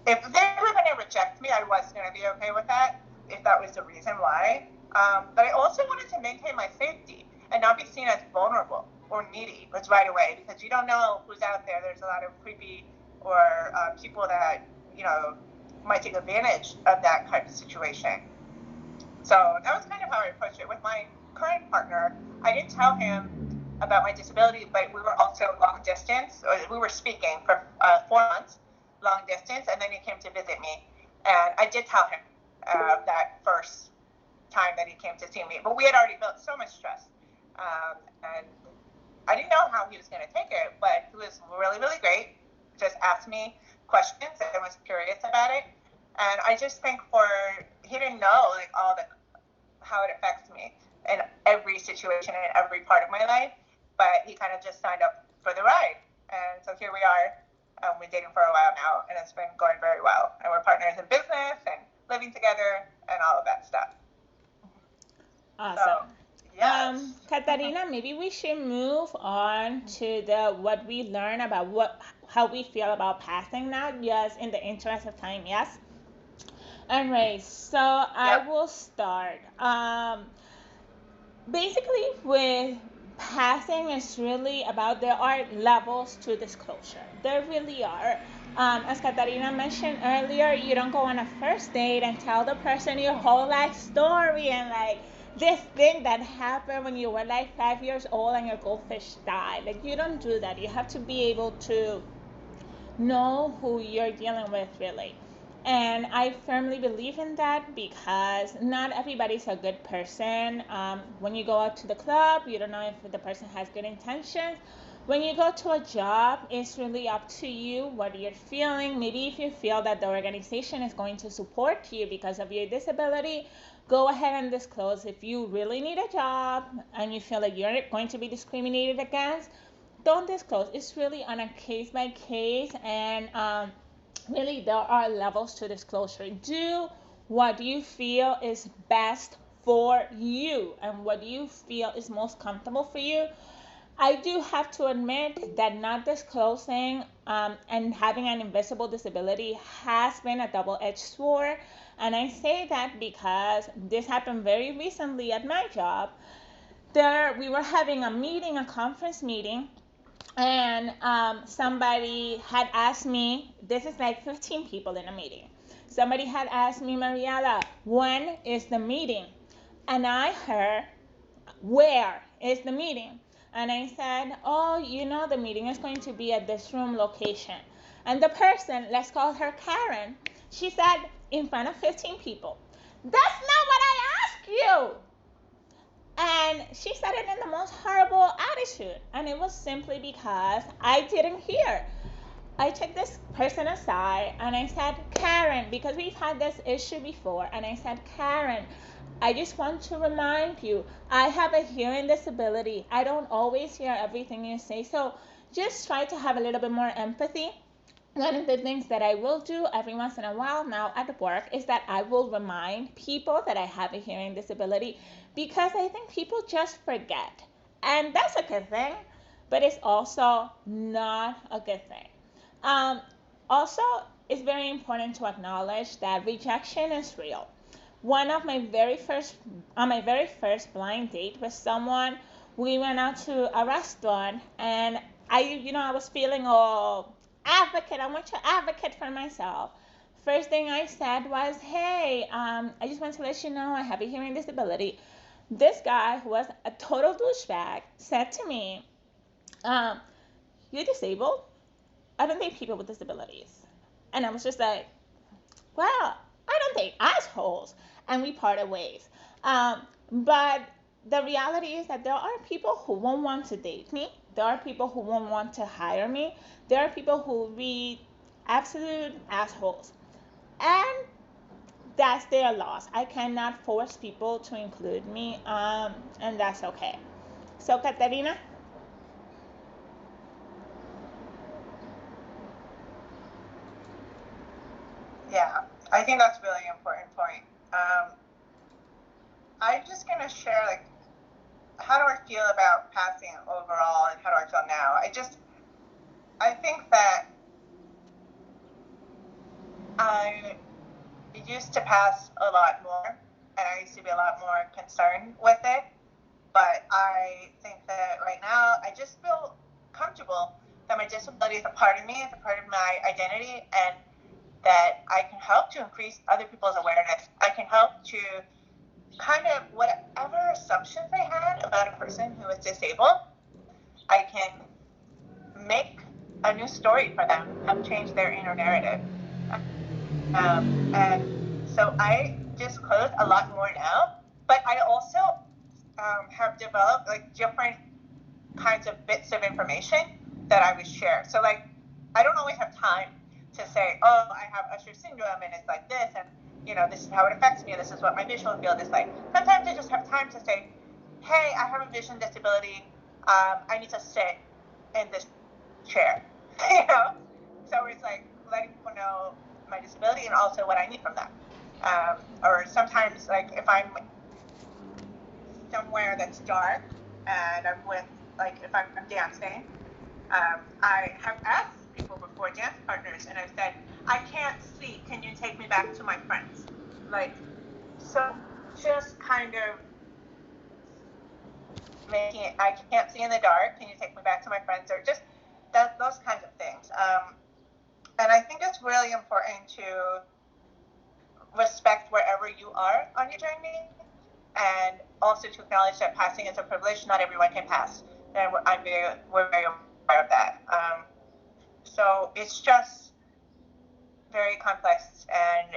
if they were going to reject me, I was going to be okay with that, if that was the reason why. But I also wanted to maintain my safety and not be seen as vulnerable or needy right away because you don't know who's out there. There's a lot of creepy or people that, might take advantage of that kind of situation. So that was kind of how I approached it. With my current partner, I didn't tell him about my disability, but we were also long distance. We were speaking for 4 months, long distance, and then he came to visit me. And I did tell him that first time that he came to see me, but we had already built so much trust. And I didn't know how he was going to take it, but he was really, really great. Just asked me questions and was curious about it. And I just think he didn't know like how it affects me in every situation in every part of my life, but he kind of just signed up for the ride. And so here we are. We've been dating for a while now, and it's been going very well. And we're partners in business and living together and all of that stuff. Awesome. So, yes. Katarina, maybe we should move on to what we learn about how we feel about passing now, just in the interest of time, yes? All right, so I will start. Basically, with passing, it's really about there are levels to disclosure. There really are. As Katarina mentioned earlier, you don't go on a first date and tell the person your whole life story and like this thing that happened when you were like 5 years old and your goldfish died. Like, you don't do that. You have to be able to know who you're dealing with, really. And I firmly believe in that because not everybody's a good person. When you go out to the club, you don't know if the person has good intentions. When you go to a job, it's really up to you what you're feeling. Maybe if you feel that the organization is going to support you because of your disability, go ahead and disclose. If you really need a job and you feel like you're going to be discriminated against, don't disclose. It's really on a case by case, and really there are levels to disclosure. Do what you feel is best for you and what you feel is most comfortable for you. I do have to admit that not disclosing and having an invisible disability has been a double-edged sword. And I say that because this happened very recently at my job. We were having a meeting, a conference meeting, and somebody had asked me, this is like 15 people in a meeting. Somebody had asked me, Mariela, when is the meeting? And I heard, where is the meeting? And I said, oh, the meeting is going to be at this room location. And the person, let's call her Karen, she said, in front of 15 people, that's not what I asked you. And she said it in the most horrible attitude. And it was simply because I didn't hear. I took this person aside and I said, Karen, because we've had this issue before, and I said, Karen, I just want to remind you, I have a hearing disability. I don't always hear everything you say. So just try to have a little bit more empathy. One of the things that I will do every once in a while now at work is that I will remind people that I have a hearing disability, because I think people just forget. And that's a good thing, but it's also not a good thing. Also, it's very important to acknowledge that rejection is real. On my very first blind date with someone, we went out to a restaurant, and I was feeling all advocate. I want to advocate for myself. First thing I said was, hey, I just want to let you know I have a hearing disability. This guy, who was a total douchebag, said to me, you're disabled? I don't date people with disabilities. And I was just like, well, I don't date assholes. And we parted ways. But the reality is that there are people who won't want to date me. There are people who won't want to hire me. There are people who be absolute assholes. And that's their loss. I cannot force people to include me, and that's okay. So, Katarina? Yeah, I think that's a really important point. I'm just gonna share, like, how do I feel about passing overall, and how do I feel now? I think that I used to pass a lot more, and I used to be a lot more concerned with it. But I think that right now I just feel comfortable that my disability is a part of me, it's a part of my identity, and that I can help to increase other people's awareness. I can help to kind of, whatever assumptions they had about a person who is disabled, I can make a new story for them, help change their inner narrative. And so I disclose a lot more now, but I also have developed like different kinds of bits of information that I would share. So like, I don't always have time to say, oh, I have Usher syndrome and it's like this, and this is how it affects me, this is what my visual field is like. Sometimes I just have time to say, hey, I have a vision disability, I need to sit in this chair, So it's like letting people know my disability and also what I need from them. Or sometimes, like, if I'm somewhere that's dark and I'm with, like, if I'm dancing, I have asked people before, dance partners, and I've said, I can't see, can you take me back to my friends? Like, so just kind of making it, I can't see in the dark, can you take me back to my friends? Or just those kinds of things. And I think it's really important to respect wherever you are on your journey, and also to acknowledge that passing is a privilege. Not everyone can pass, and we're very aware of that. So it's just very complex, and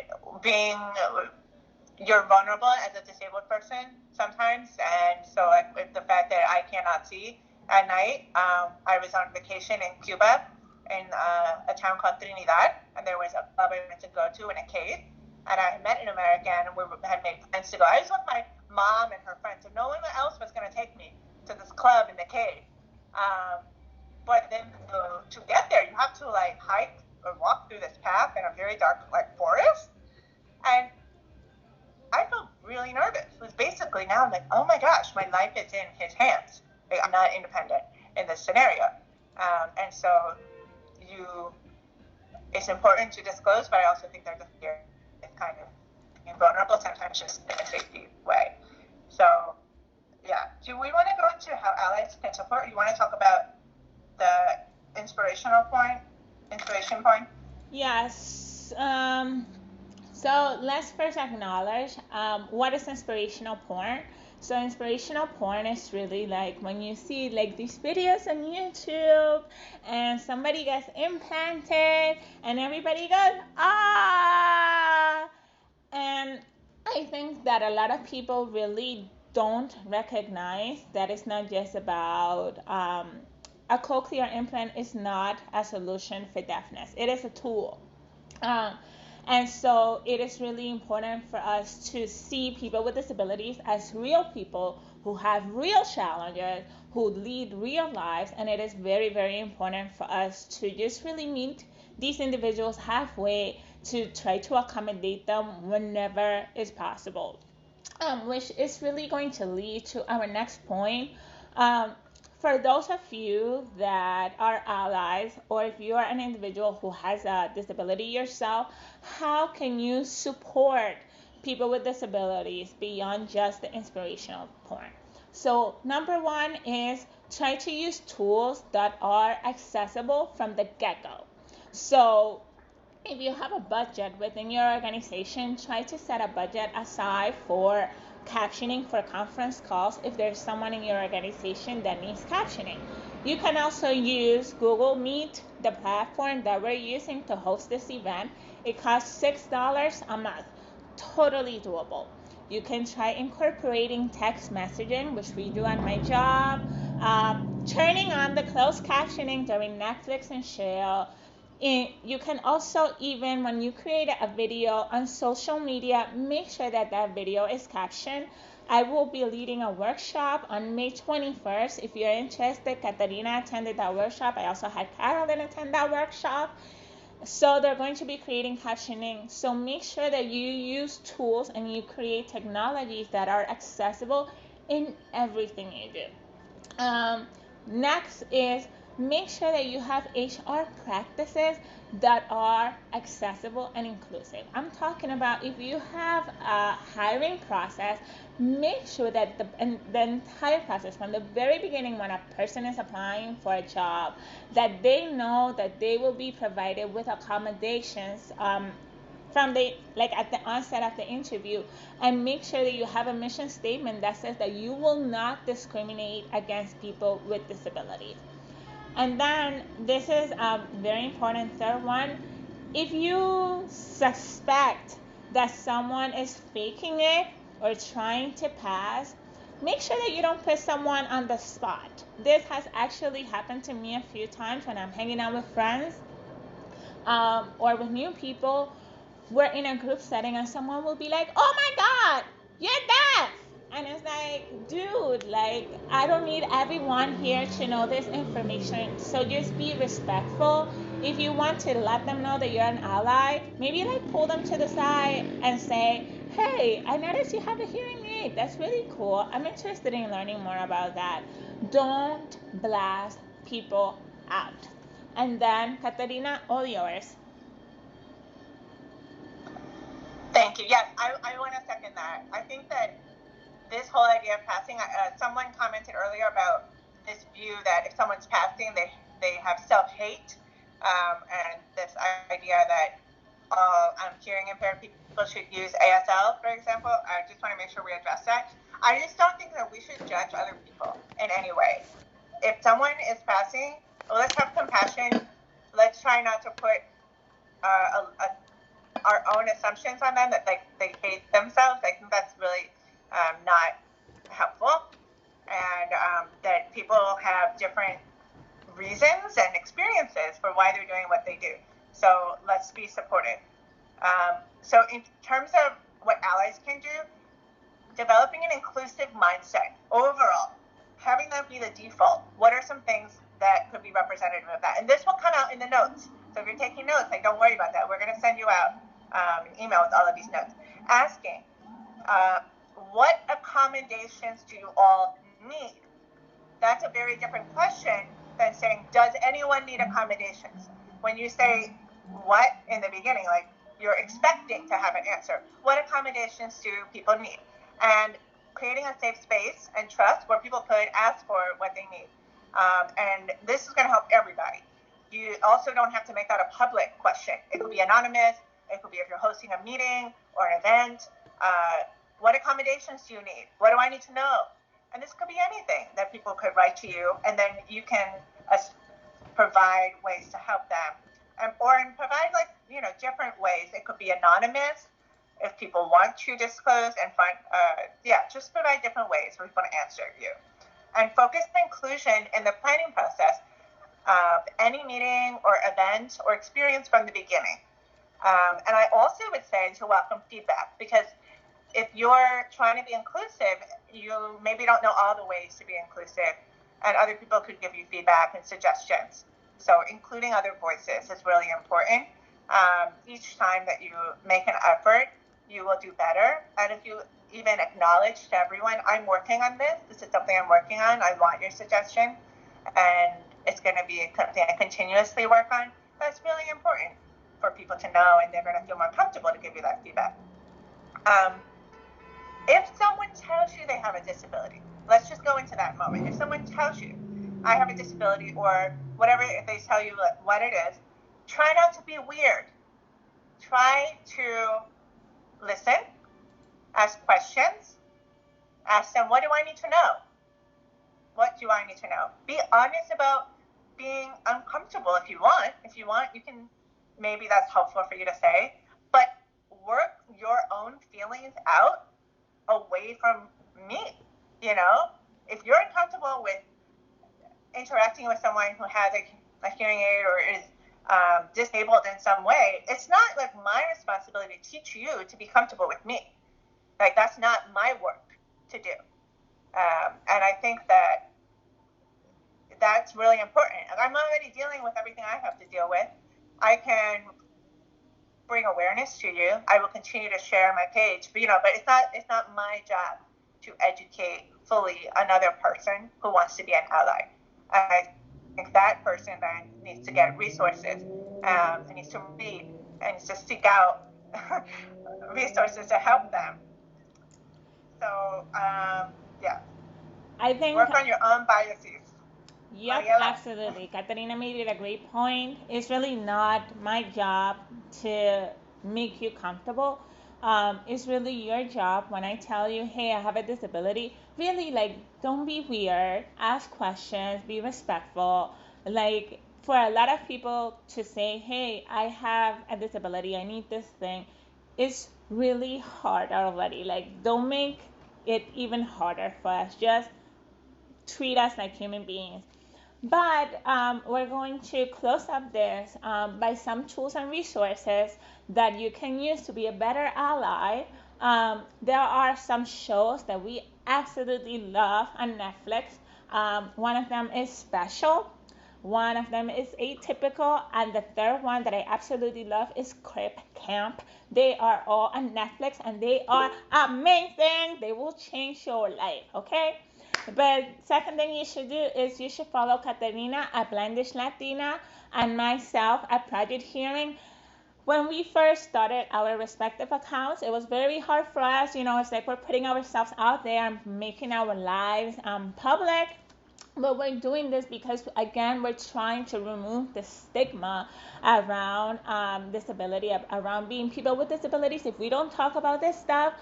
you're vulnerable as a disabled person sometimes, and so like with the fact that I cannot see at night, I was on vacation in Cuba in a town called Trinidad, and there was a club I wanted to go to in a cave, and I had met an American, and we had made plans to go. I was with my mom and her friends, so no one else was going to take me to this club in the cave. But then to get there, you have to like hike or walk through this path in a very dark like forest, and I felt really nervous. It was basically now I'm like, oh my gosh, my life is in his hands. Like, I'm not independent in this scenario, and so it's important to disclose, but I also think there's a fear of kind of being vulnerable sometimes just in a safety way. So yeah, do we want to go into how allies can support? You want to talk about the inspiration point? Yes. So let's first acknowledge what is inspirational porn. So inspirational porn is really like when you see like these videos on YouTube and somebody gets implanted and everybody goes, ah! And I think that a lot of people really don't recognize that it's not just about a cochlear implant is not a solution for deafness. It is a tool. Um, and so it is really important for us to see people with disabilities as real people who have real challenges, who lead real lives, and it is very, very important for us to just really meet these individuals halfway to try to accommodate them whenever is possible, which is really going to lead to our next point. Um, for those of you that are allies, or if you are an individual who has a disability yourself, how can you support people with disabilities beyond just the inspirational porn? So number one is try to use tools that are accessible from the get-go. So if you have a budget within your organization, try to set a budget aside for captioning for conference calls if there's someone in your organization that needs captioning. You can also use Google Meet, the platform that we're using to host this event. It costs $6 a month. Totally doable. You can try incorporating text messaging, which we do at my job, turning on the closed captioning during Netflix and chill. You can also, even when you create a video on social media, make sure that that video is captioned. I will be leading a workshop on May 21st. If you're interested, Katarina attended that workshop. I also had Carolyn attend that workshop. So they're going to be creating captioning. So make sure that you use tools and you create technologies that are accessible in everything you do. Next is make sure that you have HR practices that are accessible and inclusive. I'm talking about if you have a hiring process, make sure that the entire process from the very beginning when a person is applying for a job, that they know that they will be provided with accommodations from at the onset of the interview, and make sure that you have a mission statement that says that you will not discriminate against people with disabilities. And then this is a very important third one. If you suspect that someone is faking it or trying to pass, make sure that you don't put someone on the spot. This has actually happened to me a few times when I'm hanging out with friends or with new people. We're in a group setting and someone will be like, oh my God, you're deaf. And it's like, dude, like, I don't need everyone here to know this information. So just be respectful. If you want to let them know that you're an ally, maybe like pull them to the side and say, hey, I noticed you have a hearing aid. That's really cool. I'm interested in learning more about that. Don't blast people out. And then, Katarina, all yours. Thank you. Yes, I want to second that. I think that this whole idea of passing, someone commented earlier about this view that if someone's passing, they have self-hate, and this idea that hearing impaired people should use ASL, for example. I just want to make sure we address that. I just don't think that we should judge other people in any way. If someone is passing, well, let's have compassion. Let's try not to put a our own assumptions on them that they hate themselves. I think that's really not helpful, and that people have different reasons and experiences for why they're doing what they do. So let's be supportive. So in terms of what allies can do, developing an inclusive mindset overall, having that be the default. What are some things that could be representative of that? And this will come out in the notes. So if you're taking notes, like, don't worry about that. We're going to send you out an email with all of these notes. Asking, what accommodations do you all need? That's a very different question than saying, does anyone need accommodations? When you say what in the beginning, like, you're expecting to have an answer. What accommodations do people need? And creating a safe space and trust where people could ask for what they need. And this is going to help everybody. You also don't have to make that a public question. It could be anonymous. It could be if you're hosting a meeting or an event. What accommodations do you need? What do I need to know? And this could be anything that people could write to you, and then you can provide ways to help them. Or provide, like, different ways. It could be anonymous if people want to disclose, and just provide different ways for people to answer you. And focus on inclusion in the planning process of any meeting or event or experience from the beginning. And I also would say to welcome feedback, because if you're trying to be inclusive, you maybe don't know all the ways to be inclusive, and other people could give you feedback and suggestions. So including other voices is really important. Each time that you make an effort, you will do better. And if you even acknowledge to everyone, I'm working on this. This is something I'm working on. I want your suggestion. And it's going to be something I continuously work on. That's really important for people to know, and they're going to feel more comfortable to give you that feedback. If someone tells you they have a disability, let's just go into that moment. If someone tells you, I have a disability, or whatever, if they tell you, like, what it is, try not to be weird. Try to listen, ask questions, ask them, what do I need to know? What do I need to know? Be honest about being uncomfortable if you want. If you want, you can, maybe that's helpful for you to say, but work your own feelings out away from me. If you're uncomfortable with interacting with someone who has a hearing aid or is disabled in some way, it's not like my responsibility to teach you to be comfortable with me. Like, that's not my work to do. And I think that that's really important. And I'm already dealing with everything I have to deal with. I can bring awareness to you. I will continue to share my page, but it's not my job to educate fully another person who wants to be an ally. I think that person then needs to get resources, and needs to read, and needs to seek out resources to help them. So, I think work on your own biases. Yep, absolutely. Katarina made it a great point. It's really not my job to make you comfortable. It's really your job when I tell you, hey, I have a disability. Really, like, don't be weird. Ask questions. Be respectful. Like, for a lot of people to say, hey, I have a disability. I need this thing. It's really hard already. Like, don't make it even harder for us. Just treat us like human beings. But we're going to close up this by some tools and resources that you can use to be a better ally. There are some shows that we absolutely love on Netflix. One of them is Special. One of them is Atypical. And the third one that I absolutely love is Crip Camp. They are all on Netflix, and they are amazing. They will change your life, okay? But second thing you should do is you should follow Katarina at Blindish Latina and myself at Project Hearing. When we first started our respective accounts, it was very hard for us. It's like we're putting ourselves out there and making our lives public. But we're doing this because, again, we're trying to remove the stigma around disability, around being people with disabilities. If we don't talk about this stuff,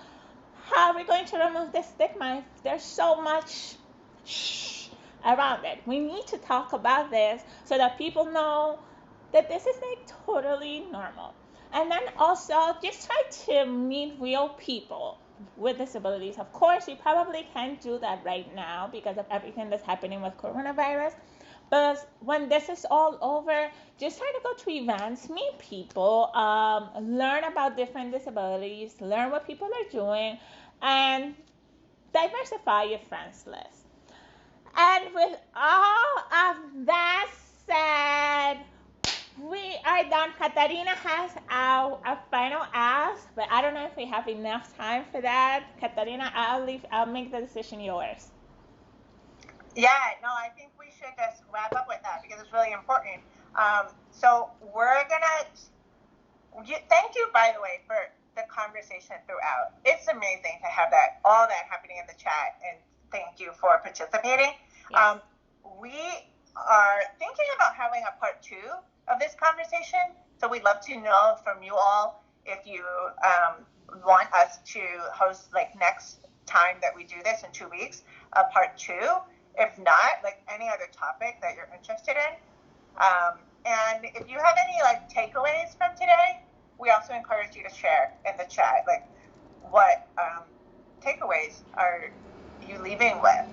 how are we going to remove the stigma if there's so much around it? We need to talk about this so that people know that this is like totally normal. And then also just try to meet real people with disabilities. Of course, you probably can't do that right now because of everything that's happening with coronavirus. But when this is all over, just try to go to events, meet people, learn about different disabilities, learn what people are doing, and diversify your friends list. And with all of that said, we are done. Katarina has our final ask, but I don't know if we have enough time for that. Katarina, I'll make the decision yours. Yeah, no, I think we should just wrap up with that because it's really important. So we're gonna thank you, by the way, for the conversation throughout. It's amazing to have all that happening in the chat, and thank you for participating. Yes. We are thinking about having a part 2 of this conversation, so we'd love to know from you all if you want us to host like next time that we do this in 2 weeks, a part 2. If not, like any other topic that you're interested in. And if you have any like takeaways from today, we also encourage you to share in the chat, like what takeaways are you leaving with?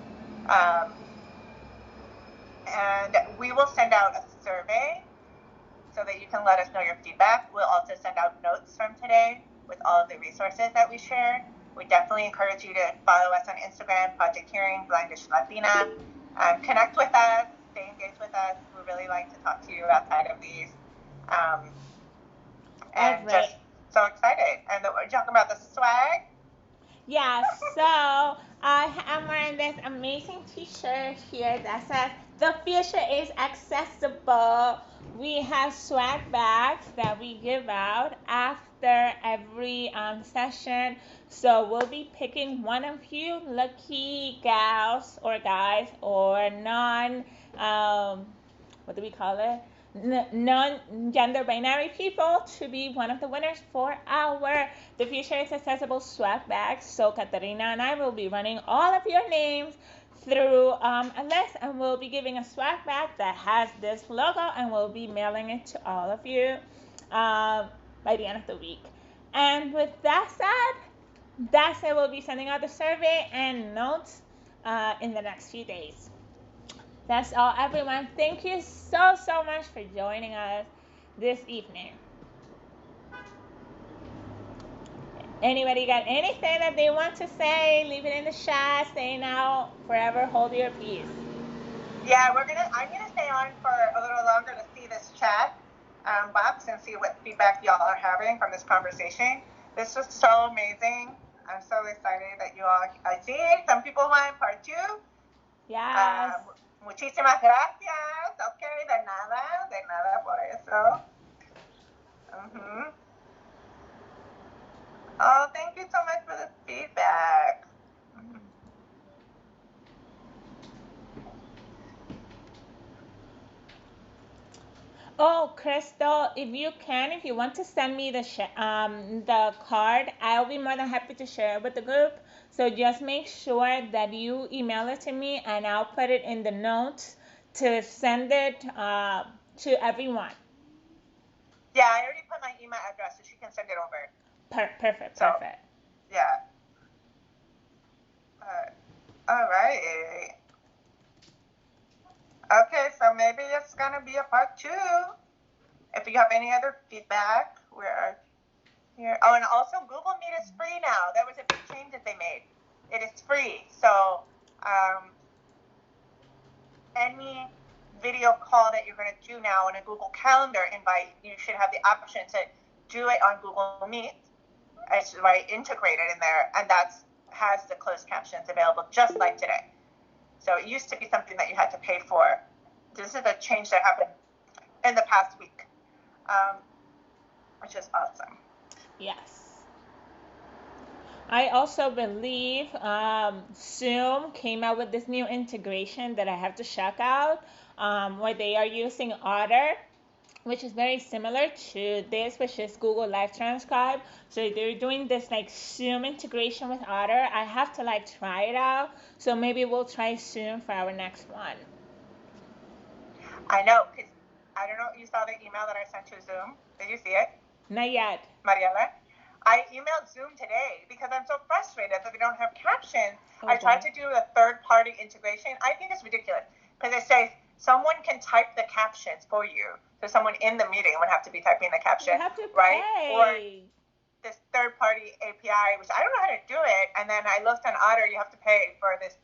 And we will send out a survey so that you can let us know your feedback. We'll also send out notes from today with all of the resources that we shared. We definitely encourage you to follow us on Instagram, Project Hearing, Blindish Latina. Connect with us, stay engaged with us. We really like to talk to you outside of these. And just so excited. And we're talking about the swag. Yeah, so I am wearing this amazing t-shirt here that says the future is accessible. We have swag bags that we give out after every session. So we'll be picking one of you lucky gals or guys or what do we call it? Non-gender binary people to be one of the winners for our The Future is Accessible swag bags. So Katarina and I will be running all of your names through a list, and we'll be giving a swag bag that has this logo, and we'll be mailing it to all of you by the end of the week. And with that said, we'll be sending out the survey and notes in the next few days. That's all, everyone. Thank you so much for joining us this evening. Anybody got anything that they want to say? Leave it in the chat. Stay now, forever hold your peace. Yeah, I'm gonna stay on for a little longer to see this chat box and see what feedback y'all are having from this conversation. This was so amazing. I'm so excited that you all. I see some people want part 2. Yes. Muchísimas gracias. Okay, de nada por eso. Oh, thank you so much for the feedback. Oh, Crystal, if you want to send me the card, I'll be more than happy to share it with the group. So just make sure that you email it to me, and I'll put it in the notes to send it to everyone. Yeah, I already put my email address, so she can send it over. Perfect. Yeah. All right. Okay, so maybe it's gonna be a part 2. If you have any other feedback, we're here. Oh, and also Google Meet is free now. That was a big change that they made. It is free. So any video call that you're going to do now in a Google Calendar invite, you should have the option to do it on Google Meet. It's integrated in there, and that has the closed captions available just like today. So it used to be something that you had to pay for. This is a change that happened in the past week, which is awesome. Yes. I also believe Zoom came out with this new integration that I have to check out, where they are using Otter, which is very similar to this, which is Google Live Transcribe. So they're doing this like Zoom integration with Otter. I have to try it out. So maybe we'll try Zoom for our next one. I know, because I don't know, you saw the email that I sent to Zoom. Did you see it? Not yet. Mariela. I emailed Zoom today because I'm so frustrated that they don't have captions. Oh, I tried boy. to do a third-party integration. I think it's ridiculous because it says someone can type the captions for you. So someone in the meeting would have to be typing the caption, You have to right? Or pay. this third-party API, which I don't know how to do it. And then I looked on Otter, you have to pay for this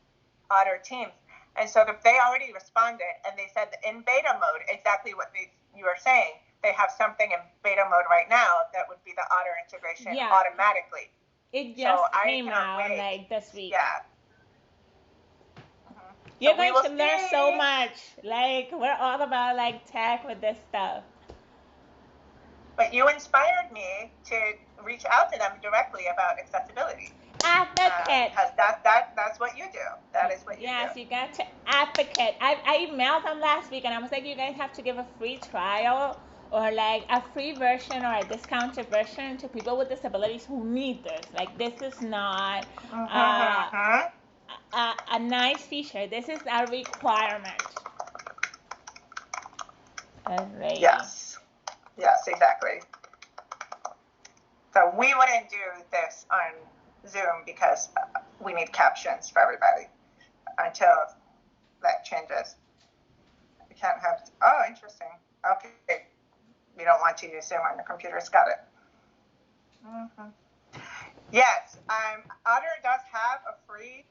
Otter Teams. And so they already responded, and they said in beta mode exactly what you were saying. They have something in beta mode right now that would be the Otter integration automatically. It just so came out wait. like this week. Yeah. You're going to learn so much. Like, we're all about like tech with this stuff. But you inspired me to reach out to them directly about accessibility. Advocate. Because that's what you do. That is what you do. Yes, you got to advocate. I emailed them last week and I was like, you guys have to give a free trial or like a free version or a discounted version to people with disabilities who need this. Like, this is not a nice feature. This is a requirement. Alright. Yes, exactly. So we wouldn't do this on Zoom because we need captions for everybody until that changes. We can't have. Oh, interesting. Okay, you don't want to use Zoom on your computers. Got it. Yes, Otter does have a free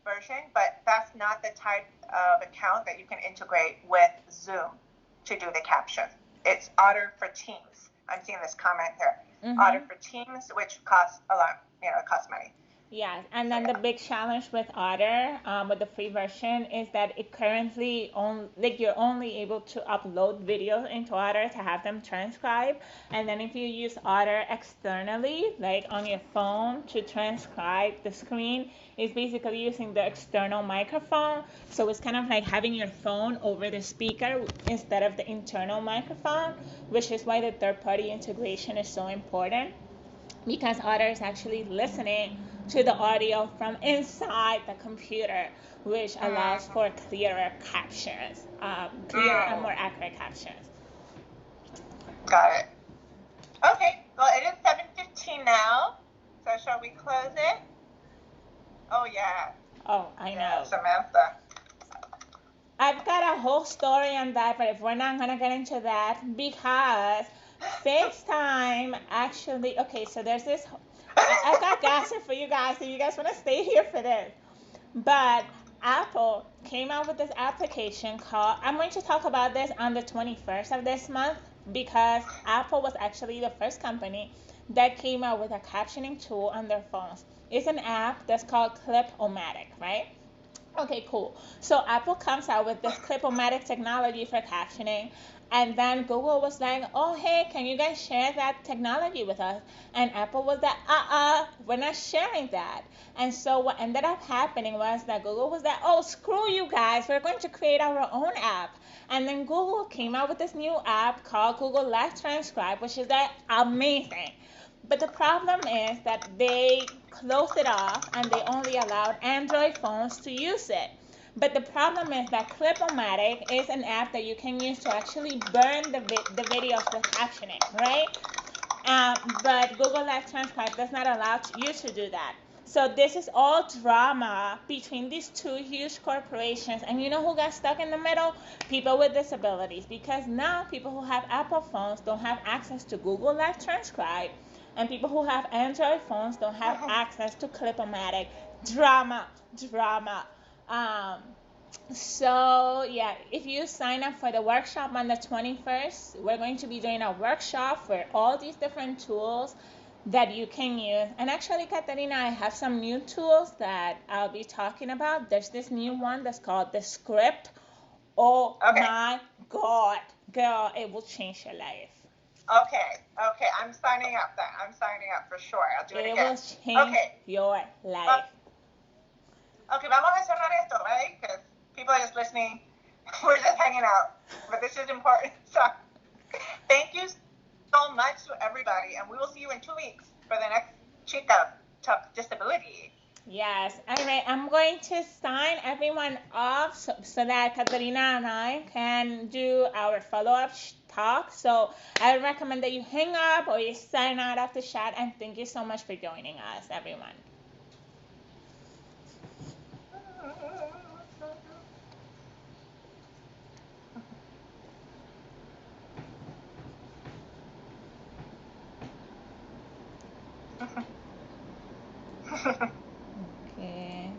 version, but that's not the type of account that you can integrate with Zoom to do the captions. It's Otter for Teams. I'm seeing this comment here. Otter for Teams, which costs a lot. It costs money. Yeah, and then the big challenge with Otter, with the free version, is that it currently you're only able to upload videos into Otter to have them transcribed, and then if you use Otter externally, like on your phone to transcribe the screen, it's basically using the external microphone. So it's kind of like having your phone over the speaker instead of the internal microphone, which is why the third-party integration is so important. Because Otter is actually listening to the audio from inside the computer, which allows for clearer captions, clearer and more accurate captions. Got it. Okay, well, it is 7:15 now, so shall we close it? Oh, yeah. Oh, I know. Samantha. I've got a whole story on that, but if we're not going to get into that, because FaceTime actually, okay, so there's this, I got gossip for you guys, so you guys want to stay here for this. But Apple came out with this application called, I'm going to talk about this on the 21st of this month, because Apple was actually the first company that came out with a captioning tool on their phones. It's an app that's called Clip-O-Matic, right? Okay, cool. So Apple comes out with this Clip-O-Matic technology for captioning, and then Google was like, oh, hey, can you guys share that technology with us? And Apple was like, we're not sharing that. And so what ended up happening was that Google was like, oh, screw you guys, we're going to create our own app. And then Google came out with this new app called Google Live Transcribe, which is like amazing. But the problem is that they closed it off and they only allowed Android phones to use it. But the problem is that Clip-O-Matic is an app that you can use to actually burn the videos with captioning, right? But Google Live Transcribe does not allow you to do that. So this is all drama between these two huge corporations. And you know who got stuck in the middle? People with disabilities. Because now people who have Apple phones don't have access to Google Live Transcribe. And people who have Android phones don't have access to Clip-O-Matic. Drama. So yeah, if you sign up for the workshop on the 21st, we're going to be doing a workshop for all these different tools that you can use. And actually, Katarina, I have some new tools that I'll be talking about. There's this new one that's called the Script. Oh my God, girl, it will change your life. Okay, I'm signing up then. I'm signing up for sure. I'll do it again. It will change your life. Okay, vamos a cerrar esto, right? Because people are just listening. We're just hanging out. But this is important. So thank you so much to everybody. And we will see you in 2 weeks for the next Chicas Talk Disability. Yes. Anyway, I'm going to sign everyone off so that Katarina and I can do our follow-up talk. So I would recommend that you hang up or you sign out of the chat. And thank you so much for joining us, everyone. Okay.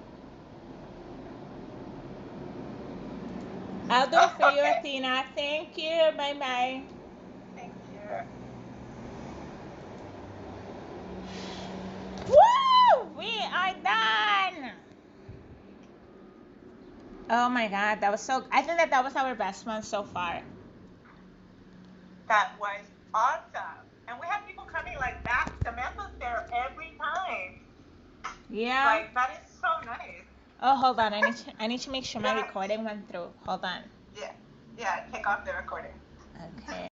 I'll do it for you, Athena. Thank you. Bye bye. Thank you. Woo! We are done. Oh my God, that was so. I think that was our best one so far. That was awesome. And we have people coming like that. Samantha's there every time. Yeah. Like, that is so nice. Oh, hold on. I need to make sure my recording went through. Hold on. Yeah. Yeah, take off the recording. Okay.